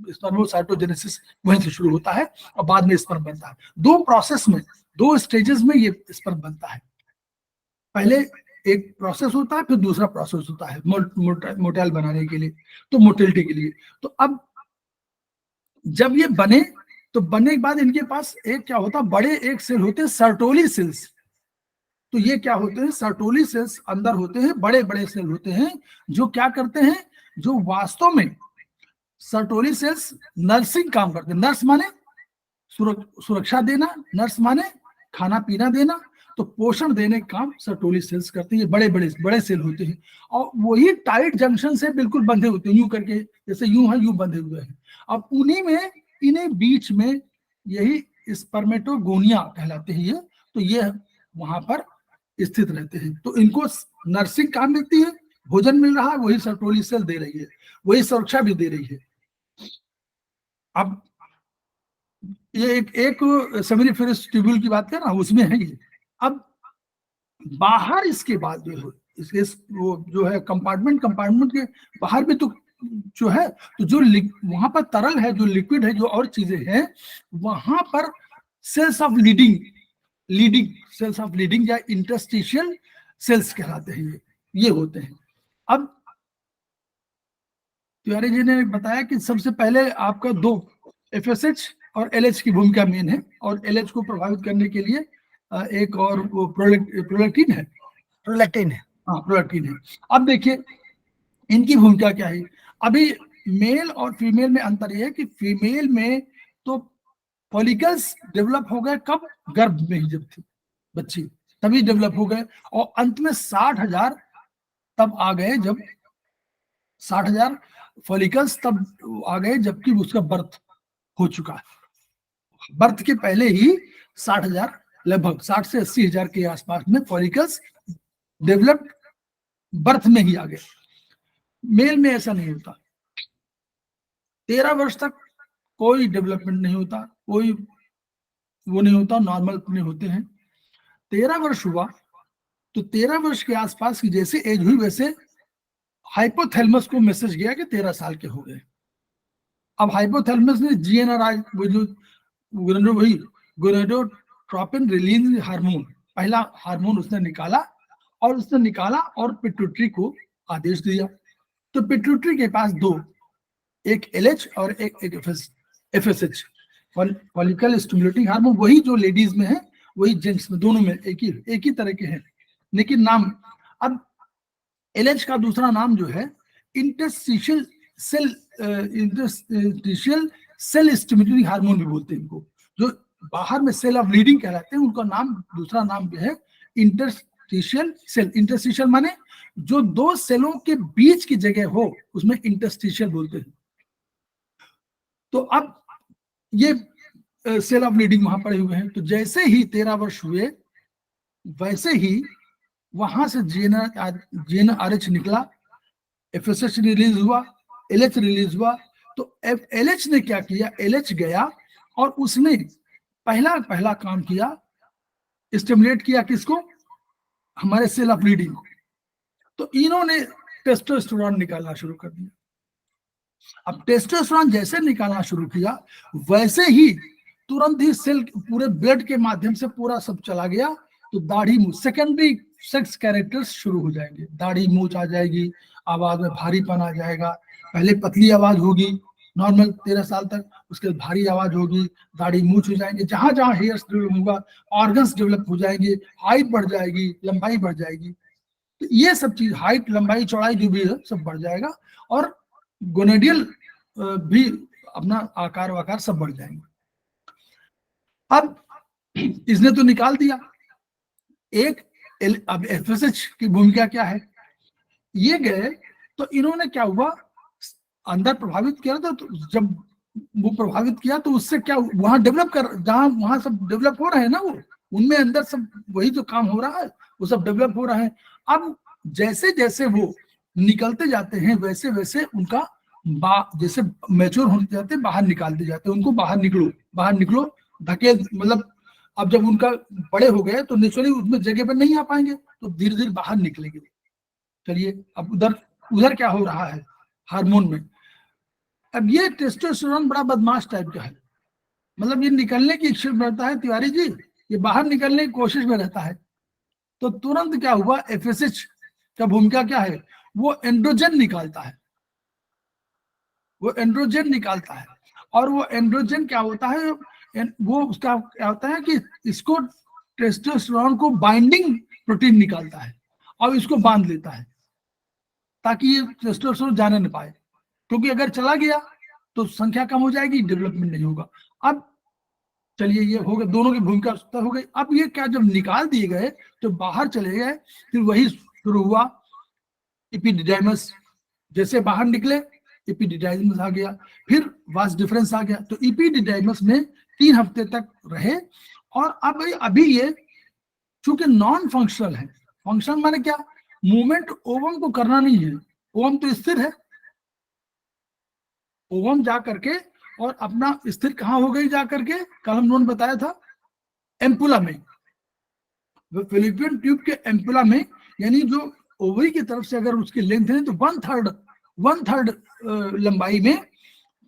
स्पर्मोसाइटोजेनेसिस, वहीं से शुरू होता है, और बाद में स्पर्म बनता है। 2 प्रोसेस में, 2 स्टेजेस में ये स्पर्म बनता है। पहले एक प्रोसेस होता है, फिर दूसरा प्रोसेस होता है मोटाइल बनाने के लिए, तो मोटिलिटी के लिए। तो अब जब ये बने, तो बनने के बाद इनके पास एक क्या होता है, बड़े एक सेल होते हैं सर्टोली सेल्स। तो ये क्या होते हैं, सर्टोली सेल्स अंदर होते हैं, बड़े बड़े सेल होते हैं, जो क्या करते हैं, जो वास्तव में सर्टोली सेल्स नर्सिंग काम करते हैं। नर्स माने सुरक्षा देना, नर्स माने खाना पीना देना। तो पोषण देने का काम सर्टोली सेल्स करते हैं। ये बड़े बड़े बड़े सेल होते हैं और वही टाइट जंक्शन से बिल्कुल बंधे होते हैं, यूं करके, जैसे यूं है यूं बंधे हुए हैं। अब उन्हीं में, इन्हें बीच में यही स्पर्मेटोगोनिया कहलाते हैं ये, तो ये वहां पर स्थित रहते हैं। तो इनको नर्सिंग काम मिलती है, भोजन मिल रहा है, वही सर्टोली सेल दे रही है, वही सुरक्षा भी दे रही है। अब ये एक सेमिनिफेरस ट्यूब्यूल की बात कर रहा हूं, उसमें है ये। अब बाहर इसके बाद जो है, इसके वो जो है कंपार्टमेंट के बाहर भी तो जो है, तो जो वहां पर तरल है, जो लिक्विड है, जो और चीजें हैं, वहां पर cells of leading cells of leading या इंटरस्टिशियल सेल्स कहलाते हैं ये होते हैं। अब तिवारी जी ने बताया कि सबसे पहले आपका दो FSH और LH की भूमिका मेन है, और LH को प्रभावित करने के लिए एक और वो प्रोलैक्टिन है। हाँ, प्रोलैक्टिन है। अब देखिए इनकी भूमिका क्या है। अभी मेल और फीमेल में अंतर यह है कि फीमेल में तो फॉलिकल्स डेवलप हो गए कब, गर्भ में ही जब थी बच्ची, तभी डेवलप हो गए, और अंत में 60,000 तब आ गए, जब 60,000 फॉलिकल्स तब आ गए जबकि उसका बर्थ हो चुका है। बर्थ के पहले ही 60,000, लगभग 60 से 80,000 के आसपास में फॉलिकल्स डेवलप बर्थ में ही आ गए। मेल में ऐसा नहीं होता, 13 वर्ष तक कोई डेवलपमेंट नहीं होता, कोई वो नहीं होता, नॉर्मल अपने होते हैं। 13 वर्ष हुआ तो 13 वर्ष के आसपास की जैसे एज हुई, वैसे हाइपोथैलेमस को मैसेज गया कि 13 साल के हो गए। अब हाइपोथैलेमस ने GnRH, वो जो वही गोनेडोट्रोपिन रिलीज हार्मोन, पहला हार्मोन उसने निकाला, और पिट्यूटरी को आदेश दिया। तो पिट्यूटरी के पास दो, एक LH और एक FSH, फॉलिकल स्टिमुलेटिंग हार्मोन, वही जो लेडीज में है वही जेंट्स में, दोनों में एक ही तरह के हैं, लेकिन नाम। अब LH का दूसरा नाम जो है इंटरस्टिशियल सेल स्टिमुलेटिंग हार्मोन भी बोलते हैं इनको, जो बाहर में सेल ऑफ लीडिंग कहलाते हैं, उनका नाम, दूसरा नाम जो है इंटरस्टिशियल सेल। इंटरस्टिशियल माने जो दो सेलों के बीच की जगह हो, उसमें इंटरस्टिशियल बोलते हैं। तो अब ये सेल ऑफ लीडिंग वहां पड़े हुए हैं। तो जैसे ही 13 वर्ष हुए, वैसे ही वहां से GnRH निकला, FSH रिलीज हुआ, LH रिलीज हुआ। तो LH ने क्या किया, LH गया और उसने पहला काम किया, स्टिमुलेट किया किसको, हमारे सेल ऑफ लीडिंग को। तो इन्होंने टेस्टोस्टेरोन निकालना शुरू कर दिया। अब टेस्टोस्टेरोन जैसे निकालना शुरू किया, वैसे ही तुरंत ही सेल पूरे ब्लड के माध्यम से पूरा सब चला गया। तो दाढ़ी मूंछ, सेकेंडरी सेक्स कैरेक्टर्स शुरू हो जाएंगे, दाढ़ी मूंछ आ जाएगी, आवाज में भारीपन आ जाएगा। पहले पतली आवाज होगी नॉर्मल 13 साल तक, उसके बाद भारी आवाज होगी, दाढ़ी मूंछ हो जाएंगे, जहां जहां हेयर्स डेवलप होगा, ऑर्गन्स डेवलप हो जाएंगे, हाइट बढ़ जाएगी, लंबाई बढ़ जाएगी। तो ये सब चीज, हाइट, लंबाई, चौड़ाई जो भी है सब बढ़ जाएगा, और गोनेडियल भी अपना आकार वाकार सब बढ़ जाएंगे। अब इसने तो निकाल दिया एक। अब FSH की भूमिका क्या है, ये गए तो इन्होंने क्या हुआ, अंदर प्रभावित किया। तो जब वो प्रभावित किया तो उससे क्या, वहां डेवलप कर, जहां वहां सब डेवलप हो रहे हैं ना, वो उनमें अंदर सब वही जो काम हो रहा है वो सब डेवलप हो रहा है। अब जैसे जैसे वो निकलते जाते हैं, वैसे वैसे उनका जैसे मैच्योर होते जाते हैं, बाहर निकालते जाते हैं उनको, बाहर निकलो धकेल, मतलब अब जब उनका बड़े हो गए तो नेचुरली उसमें जगह पर नहीं आ पाएंगे, तो धीरे धीरे बाहर निकलेंगे। चलिए, अब उधर क्या हो रहा है हार्मोन में। अब ये टेस्टोस्टेरोन बड़ा बदमाश टाइप का है, मतलब ये निकलने की इच्छा रहता है तिवारी जी, ये बाहर निकलने की कोशिश में रहता है। तो तुरंत क्या हुआ, FSH का भूमिका क्या है, वो एंड्रोजन निकालता है, और वो एंड्रोजन क्या होता है, वो उसका क्या होता है कि इसको टेस्टोस्टेरोन को बाइंडिंग प्रोटीन निकालता है और इसको बांध लेता है, ताकि ये टेस्टोस्टेरोन जाने न पाए, क्योंकि अगर चला गया तो संख्या कम हो जाएगी, डेवलपमेंट नहीं होगा। अब चलिए ये हो गया, दोनों की भूमिका तय हो गई। अब ये क्या, जब निकाल दिए गए तो बाहर चले गए, फिर वही शुरू हुआ एपिडिडाइमस। जैसे बाहर निकले एपिडिडाइमस आ गया, फिर वास डिफरेंस आ गया। तो एपिडिडाइमस में 3 हफ्ते तक रहे। और अब अभी ये चूंकि नॉन फंक्शनल है, फंक्शनल माने क्या, मूवमेंट ओवम को करना नहीं है, ओवम तो स्थिर है। ओवम जा करके और अपना स्थिर कहाँ हो गई जा करके, कल हम लोगों ने बताया था एम्पुला में, फिलिपियन ट्यूब के एम्पुला में, यानी जो ओवरी की तरफ से अगर उसकी लेंथ है तो 1/3 लंबाई में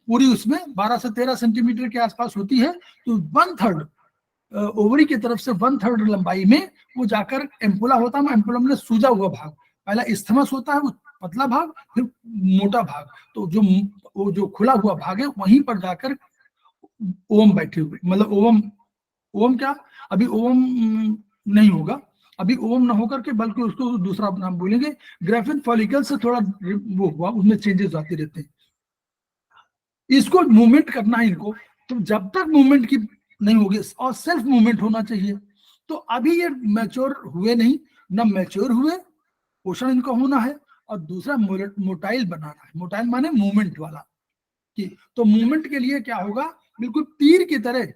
पूरी, उसमें 12 से 13 सेंटीमीटर के आसपास होती है। तो 1/3 ओवरी की तरफ से 1/3 लंबाई में वो जाकर एम्पुला होता है। एम्पुला में सूजा हुआ भाग, पहला इस्थमस होता है, वो पतला भाग, फिर मोटा भाग। तो जो खुला हुआ भाग है वहीं पर जाकर ओवम बैठे हुए, मतलब ओवम क्या, अभी ओवम नहीं होगा, अभी ओवम ना होकर के बल्कि उसको दूसरा नाम बोलेंगे। ग्राफिन फॉलिकल से थोड़ा वो हुआ, उसमें चेंजेस आते रहते हैं। इसको मूवमेंट करना है इनको, तो जब तक मूवमेंट की नहीं होगी और सेल्फ मूवमेंट होना चाहिए। तो अभी ये मैच्योर हुए नहीं, ना मैच्योर हुए, पोषण इनको होना है, और दूसरा मोटाइल बनाना है। मोटाइल माने मूवमेंट वाला कि, तो मूवमेंट के लिए क्या होगा, बिल्कुल तीर की तरह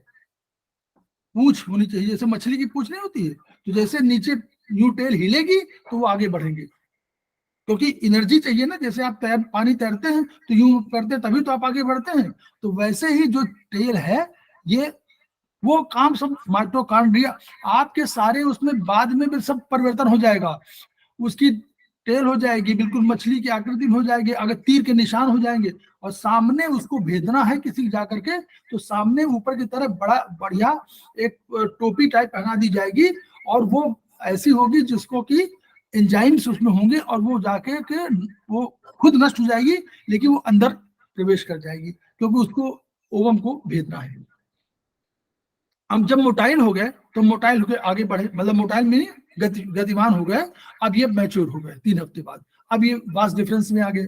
पूंछ होनी चाहिए, जैसे मछली की पूंछ नहीं होती है। तो जैसे नीचे यूं टेल हिलेगी तो वो आगे बढ़ेंगे, क्योंकि एनर्जी चाहिए ना। जैसे आप पानी तैरते हैं तो यूं करते हैं तभी तो आप आगे बढ़ते हैं। तो वैसे ही जो टेल है, ये वो काम सब माइटोकॉन्ड्रिया आपके सारे उसमें बाद में भी सब परिवर्तन हो जाएगा। उसकी टेल हो जाएगी बिल्कुल मछली की आकृति में हो जाएगी, अगर तीर के निशान हो जाएंगे, और सामने उसको भेजना है किसी जाकर के, तो सामने ऊपर की तरफ बड़ा बढ़िया एक टोपी टाइप पहना दी जाएगी, और वो ऐसी होगी जिसको कि एंजाइम्स उसमें होंगे, और वो जाके के वो खुद नष्ट हो जाएगी, लेकिन वो अंदर प्रवेश कर जाएगी, क्योंकि उसको ओवम को भेजना है। अब जब मोटाइल हो गए तो मोटाइल होकर आगे बढ़े, मतलब मोटाइल में गतिमान हो गए। अब ये मैच्योर हो गए 3 हफ्ते बाद। अब ये वास डिफरेंस में आ गए,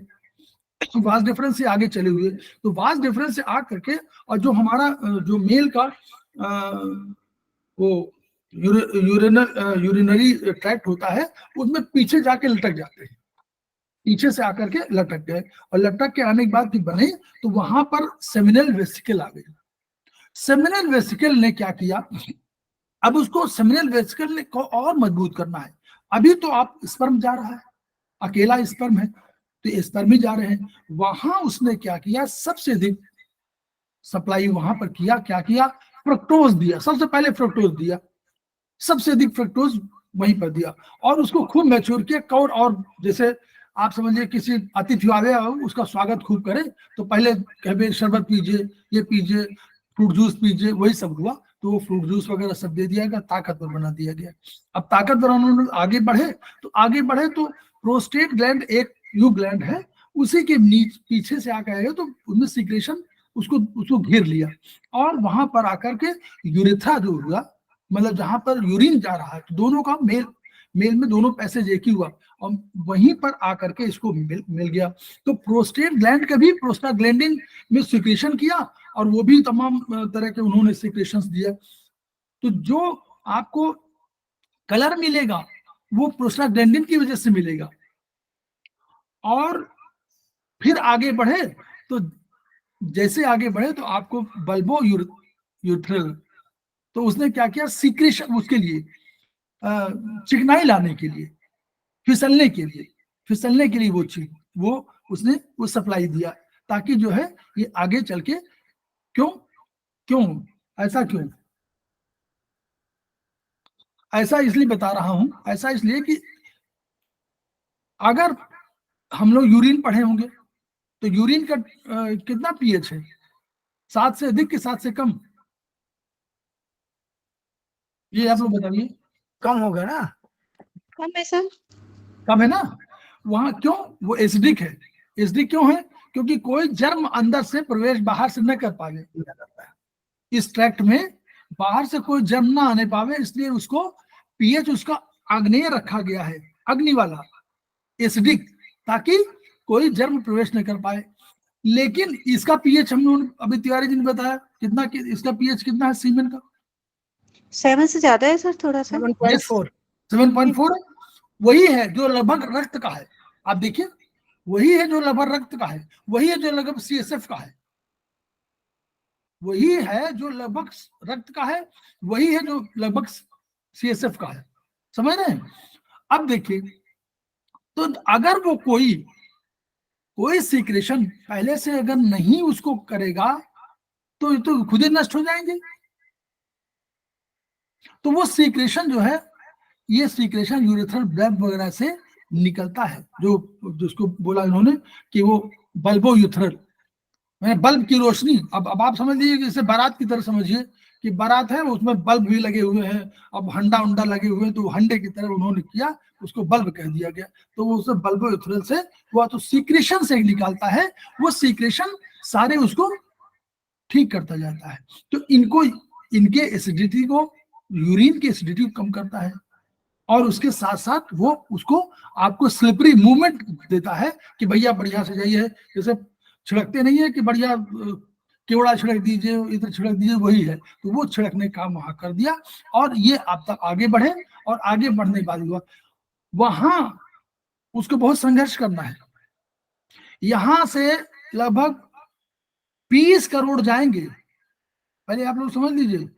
वास डिफरेंस से आगे चले हुए। तो वास डिफरेंस से आ करके, और जो हमारा जो मेल का वो यूरिनरी ट्रैक्ट होता है, उसमें पीछे जाके लटक जाते हैं, पीछे से आकर के लटक गए, और लटक के आने के बाद फिर बने, तो वहां पर सेमिनल वेसिकल आ गए। सेमिनल वेसिकल ने क्या किया, अब उसको सेमिनल वेसिकल को और मजबूत करना है। अभी तो आप स्पर्म जा रहा है, अकेला स्पर्म है, तो स्पर्म ही जा रहे हैं। वहां उसने क्या किया, सबसे अधिक सप्लाई वहां पर किया। क्या किया, फ्रक्टोज दिया, सबसे पहले फ्रक्टोज दिया, सबसे अधिक फ्रक्टोज वहीं पर दिया, और उसको खूब मैच्योर किया। कौर, और जैसे आप समझिए किसी अतिथि आवे उसका स्वागत खूब करे, तो पहले कहे शरबत पीजिए, ये पीजिए, फ्रूट जूस पीजिए, वही सब हुआ। तो वो फ्रूट जूस वगैरह सब दे दिया गया, ताकतवर बना दिया गया। अब ताकतवर आगे बढ़े, तो प्रोस्टेट ग्लैंड एक यू ग्लैंड है, उसी के पीछे से आकर आएगा, तो उसमें सिक्रेशन उसको घेर लिया, और वहां पर आकर के यूरेथ्रा जो हुआ, मतलब जहां पर यूरिन जा रहा है, तो दोनों का मेल में दोनों पैसेज एक ही हुआ, और वहीं पर आकर के इसको मिल गया। तो प्रोस्टेट ग्लैंड का भी प्रोस्टाग्लैंडिन में सिक्रेशन किया, और वो भी तमाम तरह के उन्होंने सिक्रेशंस दिया। तो जो आपको कलर मिलेगा वो प्रोस्टाग्लैंडिन की वजह से मिलेगा। और फिर आगे बढ़े, तो जैसे आगे बढ़े तो आपको बल्बो यूथ्रल, तो उसने क्या किया, सिक्रेशन उसके लिए चिकनाई लाने के लिए, फिसलने के लिए वो उसने वो सप्लाई दिया, ताकि जो है ये आगे चल के क्यों ऐसा इसलिए बता रहा हूं, ऐसा इसलिए कि अगर हम लोग यूरिन पढ़े होंगे, तो यूरिन का कितना पीएच है, 7 से अधिक कि 7 से कम, ये आप लोग बताइए। कम होगा ना, कम है सर। कम है ना, वहां क्यों, वो एसिडिक है। एसिडिक क्यों है, क्योंकि कोई जर्म अंदर से प्रवेश बाहर से न कर पावे, इस ट्रैक्ट में बाहर से कोई जर्म ना आने पावे, इसलिए उसको पीएच उसका आग्नेय रखा गया है, अग्नि वाला, एसिडिक, ताकि कोई जर्म प्रवेश न कर पाए। लेकिन इसका पीएच हमने अभी तिवारी जी ने बताया कितना, इसका पीएच कितना है सीमेन का? 7 से ज्यादा है सर, थोड़ा सा। 7.4। 7.4 वही है जो लगभग रक्त का है। आप देखिए, वही है जो लगभग रक्त का है, वही है जो लगभग सीएसएफ का है, वही है जो लगभग रक्त का है, वही है जो लगभग सीएसएफ का है। समझ रहे हैं? अब देखिए, तो अगर वो कोई सीक्रेशन पहले से अगर नहीं उसको करेगा तो ये तो खुद ही नष्ट हो जाएंगे। तो वो सीक्रेशन जो है, ये सीक्रेशन यूरेथ्रल ब्लड वगैरह से निकलता है, जो जिसको बोला इन्होंने कि वो बल्बो यूथ्रल, मैंने बल्ब की रोशनी। अब आप समझ लीजिए कि जैसे बारात की तरह समझिए कि बारात है, उसमें बल्ब भी लगे हुए हैं, अब हंडा उंडा लगे हुए हैं, तो हंडे की तरह उन्होंने किया, उसको बल्ब कह दिया गया। तो वो उसे बल्बो यूथ्रल से वो तो सीक्रेशन से निकालता है, वो सीक्रेशन सारे उसको ठीक करता जाता है। तो इनको, इनके एसिडिटी को, यूरिन की एसिडिटी को कम करता है, और उसके साथ साथ वो उसको आपको स्लिपरी मूवमेंट देता है कि भैया बढ़िया से जाइए। जैसे छिड़कते नहीं है कि बढ़िया केवड़ा छिड़क दीजिए, इधर छिड़क दीजिए, वही है। तो वो छिड़कने का वहां कर दिया, और ये आप तक आगे बढ़े, और आगे बढ़ने के बाद हुआ वहां उसको बहुत संघर्ष करना है। यहां से लगभग 20 करोड़ जाएंगे। पहले आप लोग समझ लीजिए,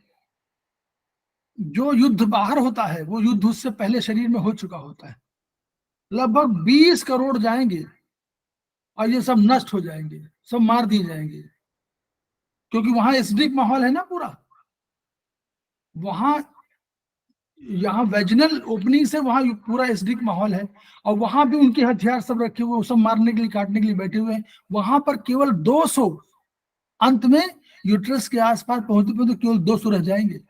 जो युद्ध बाहर होता है वो युद्ध उससे पहले शरीर में हो चुका होता है। लगभग 20 करोड़ जाएंगे, और ये सब नष्ट हो जाएंगे, सब मार दिए जाएंगे, क्योंकि वहां एसिडिक माहौल है ना पूरा। वहां, यहाँ वेजिनल ओपनिंग से वहां पूरा एसिडिक माहौल है, और वहां भी उनके हथियार सब रखे हुए, सब मारने के लिए, काटने के लिए बैठे हुए हैं। वहां पर केवल 200, अंत में यूट्रस के आसपास पहुंचते पहुंचते केवल 200 रह जाएंगे,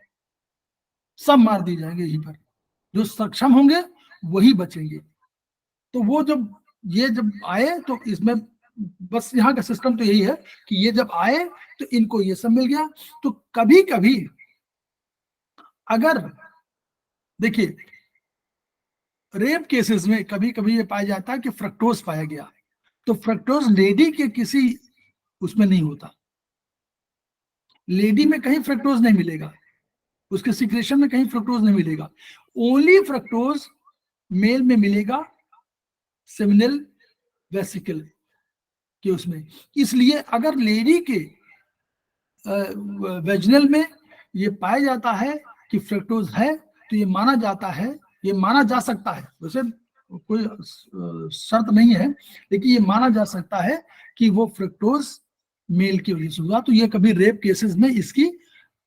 सब मार दिए जाएंगे यहीं पर। जो सक्षम होंगे वही बचेंगे। तो वो जब आए तो इसमें बस यहाँ का सिस्टम तो यही है कि ये जब आए तो इनको ये सब मिल गया। तो कभी कभी अगर देखिए, रेप केसेस में कभी कभी ये पाया जाता है कि फ्रक्टोज पाया गया, तो फ्रक्टोज लेडी के किसी उसमें नहीं होता, लेडी में कहीं फ्रक्टोज नहीं मिलेगा, उसके सिक्रेशन में कहीं फ्रक्टोज नहीं मिलेगा। ओनली फ्रक्टोज मेल में मिलेगा सेमिनल वेसिकल के उसमें। इसलिए अगर लेडी के वेजिनल में ये पाया जाता है कि फ्रक्टोज है, तो ये माना जाता है, ये माना जा सकता है, वैसे कोई शर्त नहीं है, लेकिन ये माना जा सकता है कि वो फ्रक्टोज मेल की वजह से हुआ। तो ये कभी रेप केसेस में इसकी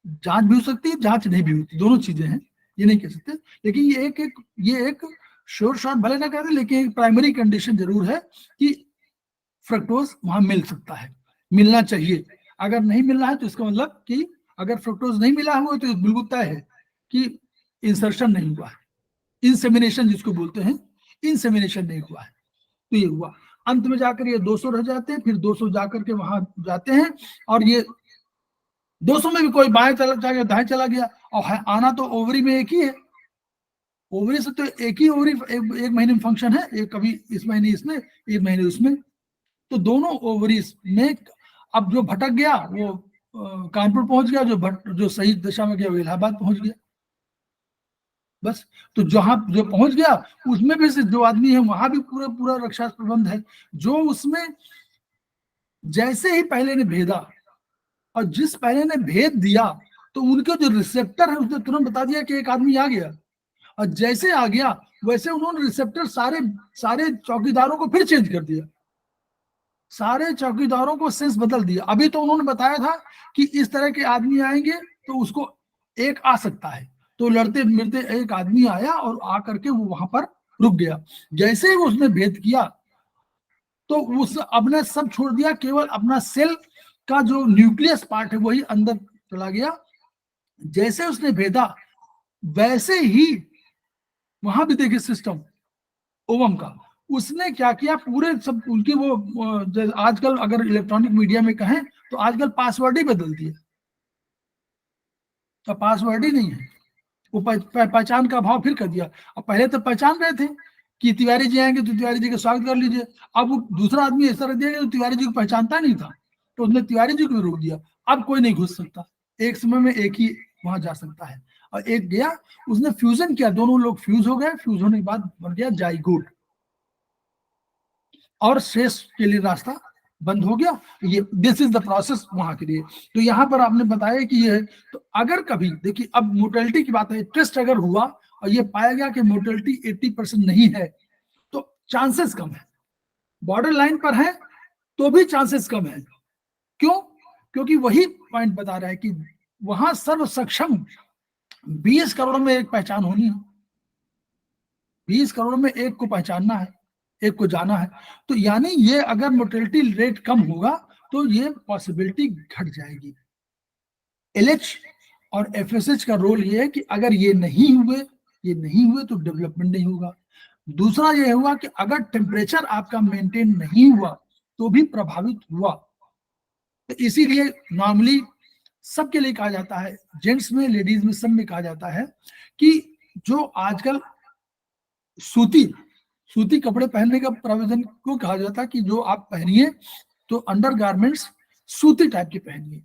जांच भी हो सकती है, जांच नहीं भी होती, दोनों चीजें हैं, ये नहीं कह सकते। लेकिन ये एक श्योर शॉट भले ना कहते, लेकिन एक प्राइमरी कंडीशन जरूर है कि फ्रक्टोज वहां मिल सकता है, मिलना चाहिए। अगर नहीं मिलना है तो इसका मतलब कि अगर फ्रक्टोज नहीं मिला हुआ तो बिल्कुल तय है कि इंसर्शन नहीं हुआ है, इंसेमिनेशन जिसको बोलते हैं, इंसेमिनेशन नहीं हुआ है। तो ये हुआ, अंत में जाकर ये 200 रह जाते हैं, फिर 200 जाकर के वहां जाते हैं, और ये 200 में भी कोई बाएं चला गया, दाएं चला गया, और आना तो ओवरी में एक ही है, ओवरी से तो एक ही ओवरी एक महीने में फंक्शन है, एक कभी इस महीने इसमें, एक महीने उसमें। तो दोनों ओवरीज में अब जो भटक गया वो कानपुर पहुंच गया, जो सही दिशा में गया वो इलाहाबाद पहुंच गया, बस। तो जहां जो पहुंच गया उसमें भी जो आदमी है वहां भी पूरा पूरा रक्षा प्रबंध है। जो उसमें जैसे ही पहले ने भेदा, और जिस पहले ने भेद दिया, तो उनके जो रिसेप्टर है उसने तुरंत बता दिया कि एक आदमी आ गया, और जैसे आ गया वैसे उन्होंने रिसेप्टर सारे चौकीदारों को फिर चेंज कर दिया, सारे चौकीदारों को सेंस बदल दिया। अभी तो उन्होंने बताया था कि इस तरह के आदमी आएंगे तो उसको एक आ सकता है, तो लड़ते मिलते एक आदमी आया और आकर के वो वहां पर रुक गया। जैसे ही उसने भेद किया तो उस अपने सब छोड़ दिया, केवल अपना सेल का जो न्यूक्लियस पार्ट है वही अंदर चला गया। जैसे उसने भेदा वैसे ही वहां भी देखिए सिस्टम ओवम का, उसने क्या किया, पूरे सब उनकी वो आजकल अगर इलेक्ट्रॉनिक मीडिया में कहें तो आजकल पासवर्ड ही बदल दिया, तो पासवर्ड ही नहीं है, वो पहचान का अभाव फिर कर दिया। अब पहले तो पहचान रहे थे कि तिवारी जी आएंगे तो तिवारी जी का स्वागत कर लीजिए। अब वो दूसरा आदमी ऐसा रख दिया तो तिवारी जी को पहचानता नहीं था, तो उसने तिवारी जी को भी रोक दिया। अब कोई नहीं घुस सकता, एक समय में एक ही वहां जा सकता है। और एक गया, उसने फ्यूजन किया, दोनों लोग फ्यूज हो गए, फ्यूज होने के बाद बन गया जाइगोट, और शेष के लिए रास्ता बंद हो गया। ये दिस इज द प्रोसेस वहां के लिए। तो यहाँ पर आपने बताया कि ये है। तो अगर कभी देखिए, अब मोर्टेलिटी की बात है, टेस्ट अगर हुआ और ये पाया गया कि मोर्टेलिटी 80% नहीं है, तो चांसेस कम है। बॉर्डर लाइन पर है तो भी चांसेस कम है। क्यों? क्योंकि वही पॉइंट बता रहा है कि वहां सर्व सक्षम 20 करोड़ में एक पहचान होनी है, 20 करोड़ में एक को पहचानना है, एक को जाना है। तो यानी ये अगर मोर्टेलिटी रेट कम होगा तो ये पॉसिबिलिटी घट जाएगी। एलएच और एफएसएच का रोल ये है कि अगर ये नहीं हुए तो डेवलपमेंट नहीं होगा। दूसरा ये हुआ कि अगर टेम्परेचर आपका मेंटेन नहीं हुआ तो भी प्रभावित हुआ। तो इसीलिए नॉर्मली सबके लिए कहा जाता है, जेंट्स में, लेडीज में, सब में कहा जाता है कि जो आजकल सूती कपड़े पहनने का प्रावधान क्यों कहा जाता है कि जो आप पहनिए तो अंडर गारमेंट्स सूती टाइप के पहनिए,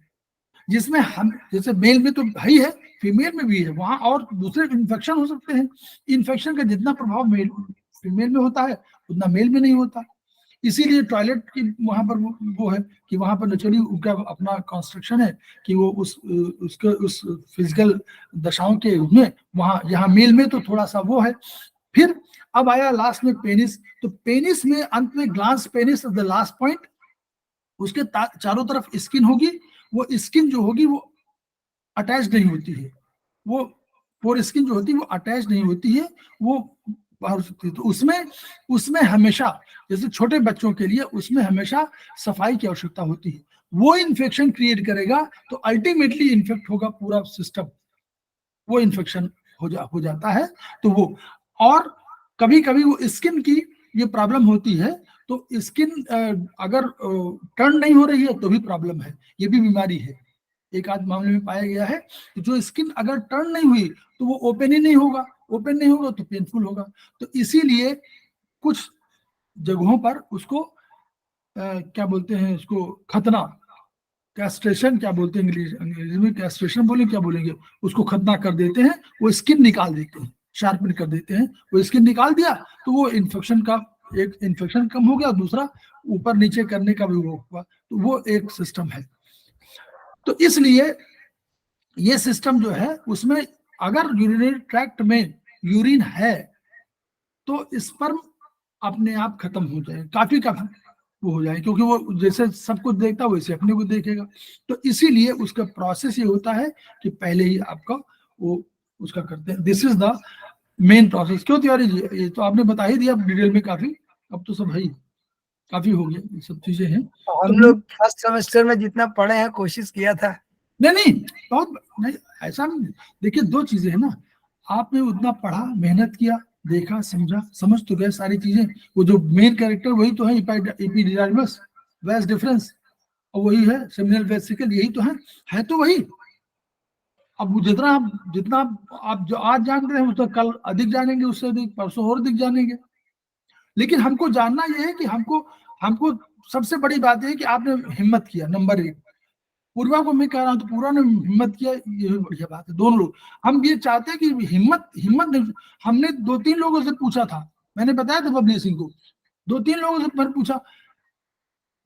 जिसमें हम जैसे मेल में तो है ही है, फीमेल में भी है, वहां और दूसरे इन्फेक्शन हो सकते हैं। इन्फेक्शन का जितना प्रभाव मेल फीमेल में होता है उतना मेल में नहीं होता। इसीलिए टॉयलेट की वहां पर वो है कि वहां पर नेचुरली उनका अपना कंस्ट्रक्शन है कि वो उस फिजिकल दशाओं के में वहां, यहाँ मेल में तो थोड़ा सा वो है। फिर अब आया लास्ट में पेनिस। तो पेनिस में अंत में glans penis the last point, उसके चारों तरफ स्किन होगी। वो स्किन जो होगी वो अटैच नहीं होती है, वो पोर स्किन जो होती है वो अटैच नहीं होती है, वो बाहर हो सकती है। तो उसमें हमेशा, जैसे छोटे बच्चों के लिए उसमें हमेशा सफाई की आवश्यकता होती है। वो इन्फेक्शन क्रिएट करेगा तो अल्टीमेटली इन्फेक्ट होगा पूरा सिस्टम, वो इन्फेक्शन हो जाता है। तो वो, और कभी कभी वो स्किन की ये प्रॉब्लम होती है, तो स्किन अगर टर्न नहीं हो रही है तो भी प्रॉब्लम है, ये भी बीमारी है। एक आध मामले में पाया गया है कि जो स्किन अगर टर्न नहीं हुई तो वो ओपन ही नहीं होगा, ओपन नहीं होगा तो पेनफुल होगा। तो इसीलिए कुछ जगहों पर उसको क्या बोलते हैं, उसको खतना, कैस्ट्रेशन क्या बोलते हैं, अंग्रेजी में कैस्ट्रेशन बोले, क्या बोलेंगे, उसको खतना कर देते हैं, वो स्किन निकाल देते हैं, शार्पन कर देते हैं। वो स्किन निकाल दिया तो वो इन्फेक्शन का, एक इन्फेक्शन कम हो गया, दूसरा ऊपर नीचे करने का भी वो हुआ। तो वो एक सिस्टम है। तो इसलिए ये सिस्टम जो है उसमें अगर यूरिनरी ट्रैक्ट में यूरिन है तो स्पर्म अपने आप खत्म हो जाए, काफी वो हो जाए, क्योंकि वो जैसे सब कुछ देखता है वैसे अपने को देखेगा। तो इसीलिए उसका प्रोसेस ये होता है कि पहले ही आपका वो उसका करते हैं। This is the main process. क्यों तिवारी जी, ये तो आपने बता ही दिया डिटेल में काफी, अब तो सब है ही, काफी हो गया, ये सब चीजें हैं। हम लोग फर्स्ट सेमेस्टर में जितना पढ़े हैं कोशिश किया था। नहीं बहुत नहीं, ऐसा नहीं। देखिए दो चीजें है ना, आपने उतना पढ़ा, मेहनत किया, देखा, समझा, समझ तो गए सारी चीजें। वो जो मेन कैरेक्टर वही तो है, एपिडिडाइमस, वेस डिफरेंस, और वही है सेमिनल वेसिकल, यही तो है तो वही। अब जितना आप जो आज जान रहे हैं, तो कल अधिक जानेंगे, उससे अधिक परसों और अधिक जानेंगे। लेकिन हमको जानना यह है कि हमको सबसे बड़ी बात यह है कि आपने हिम्मत किया, नंबर 1। पूर्वा को मैं कह रहा हूं तो पूरा ने हिम्मत किया, ये भी बढ़िया बात है। दोनों लोग, हम ये चाहते हैं कि हिम्मत नहीं। हमने 2-3 लोगों से पूछा था, मैंने बताया था बबली सिंह को, 2-3 लोगों से मैंने पूछा,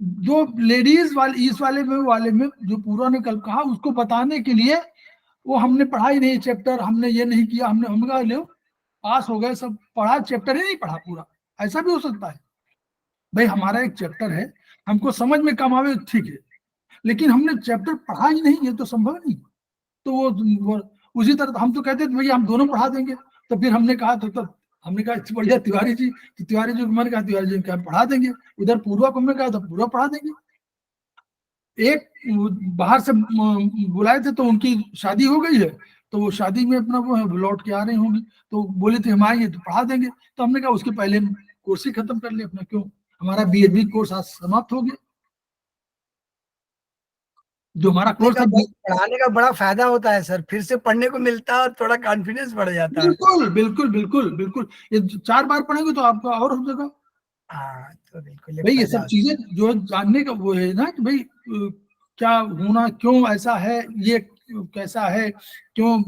जो लेडीज वाले इस वाले में जो पूरा ने कल कहा, उसको बताने के लिए वो हमने पढ़ा ही नहीं चैप्टर, हमने ये नहीं किया, हमने कहा लो पास हो गए सब, पढ़ा चैप्टर ही नहीं पढ़ा पूरा। ऐसा भी हो सकता है भाई, हमारा एक चैप्टर है, हमको समझ में कम आवे ठीक है, लेकिन हमने चैप्टर पढ़ा ही नहीं, ये तो संभव नहीं। तो वो उसी तरह हम तो कहते थे भैया हम दोनों पढ़ा देंगे। तो फिर हमने कहा हमने कहा इससे बढ़िया तिवारी जी, तो तिवारी जी को मैंने कहा तिवारी जी क्या पढ़ा देंगे। उधर पूर्वा को हमने कहा तो पूरा पढ़ा देंगे। एक बाहर से बुलाए थे तो उनकी शादी हो गई है, तो वो शादी में अपना वो है लौट के आ रही होंगी, तो बोले थे हम आएंगे तो पढ़ा देंगे। तो हमने कहा उसके पहले कोर्स ही खत्म कर ले अपना, क्यों, हमारा बीएसबी कोर्स आज समाप्त हो गया। जो हमारा कोर्स था। पढ़ाने का बड़ा फायदा होता है सर, फिर से पढ़ने को मिलता है और थोड़ा कॉन्फिडेंस बढ़ जाता है। बिल्कुल बिल्कुल बिल्कुल बिल्कुल, ये 4 बार पढ़ेंगे तो आपका और हो जाएगा। हाँ तो बिल्कुल भाई ये फायदा सब चीजें जो जानने का वो है ना कि भाई क्या होना, क्यों ऐसा है, ये कैसा है, क्यों,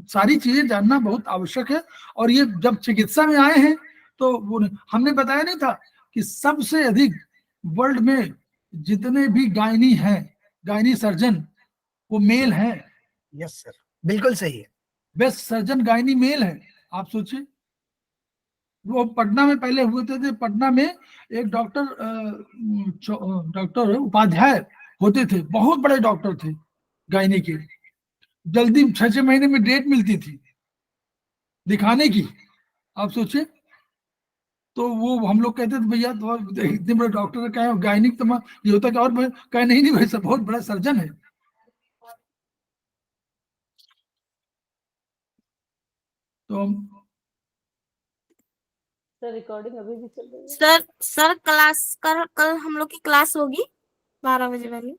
सारी चीजें जानना बहुत आवश्यक है। और ये जब चिकित्सा में आए हैं तो वो हमने बताया नहीं था कि सबसे अधिक वर्ल्ड में जितने भी गायनी हैं, गायनी सर्जन, वो मेल हैं। यस सर, बिल्कुल सही है। बेस्ट सर्जन गायनी मेल है। आप सोचिए, वो पटना में पहले हुए थे पटना में एक डॉक्टर डॉक्टर उपाध्याय होते थे, बहुत बड़े डॉक्टर थे गायनी के। जल्दी 6-6 महीने में डेट मिलती थी दिखाने की, आप सोचिए। तो वो हम लोग कहते थे भैया तो इतने बड़े डॉक्टर का है गायनिक, तो ये होता कि और कहे नहीं नहीं भाई सब बहुत बड़ा सर्जन है। तो सर रिकॉर्डिंग अभी भी चल रही है? सर क्लास कल हम लोग की क्लास होगी 12 बजे वाली।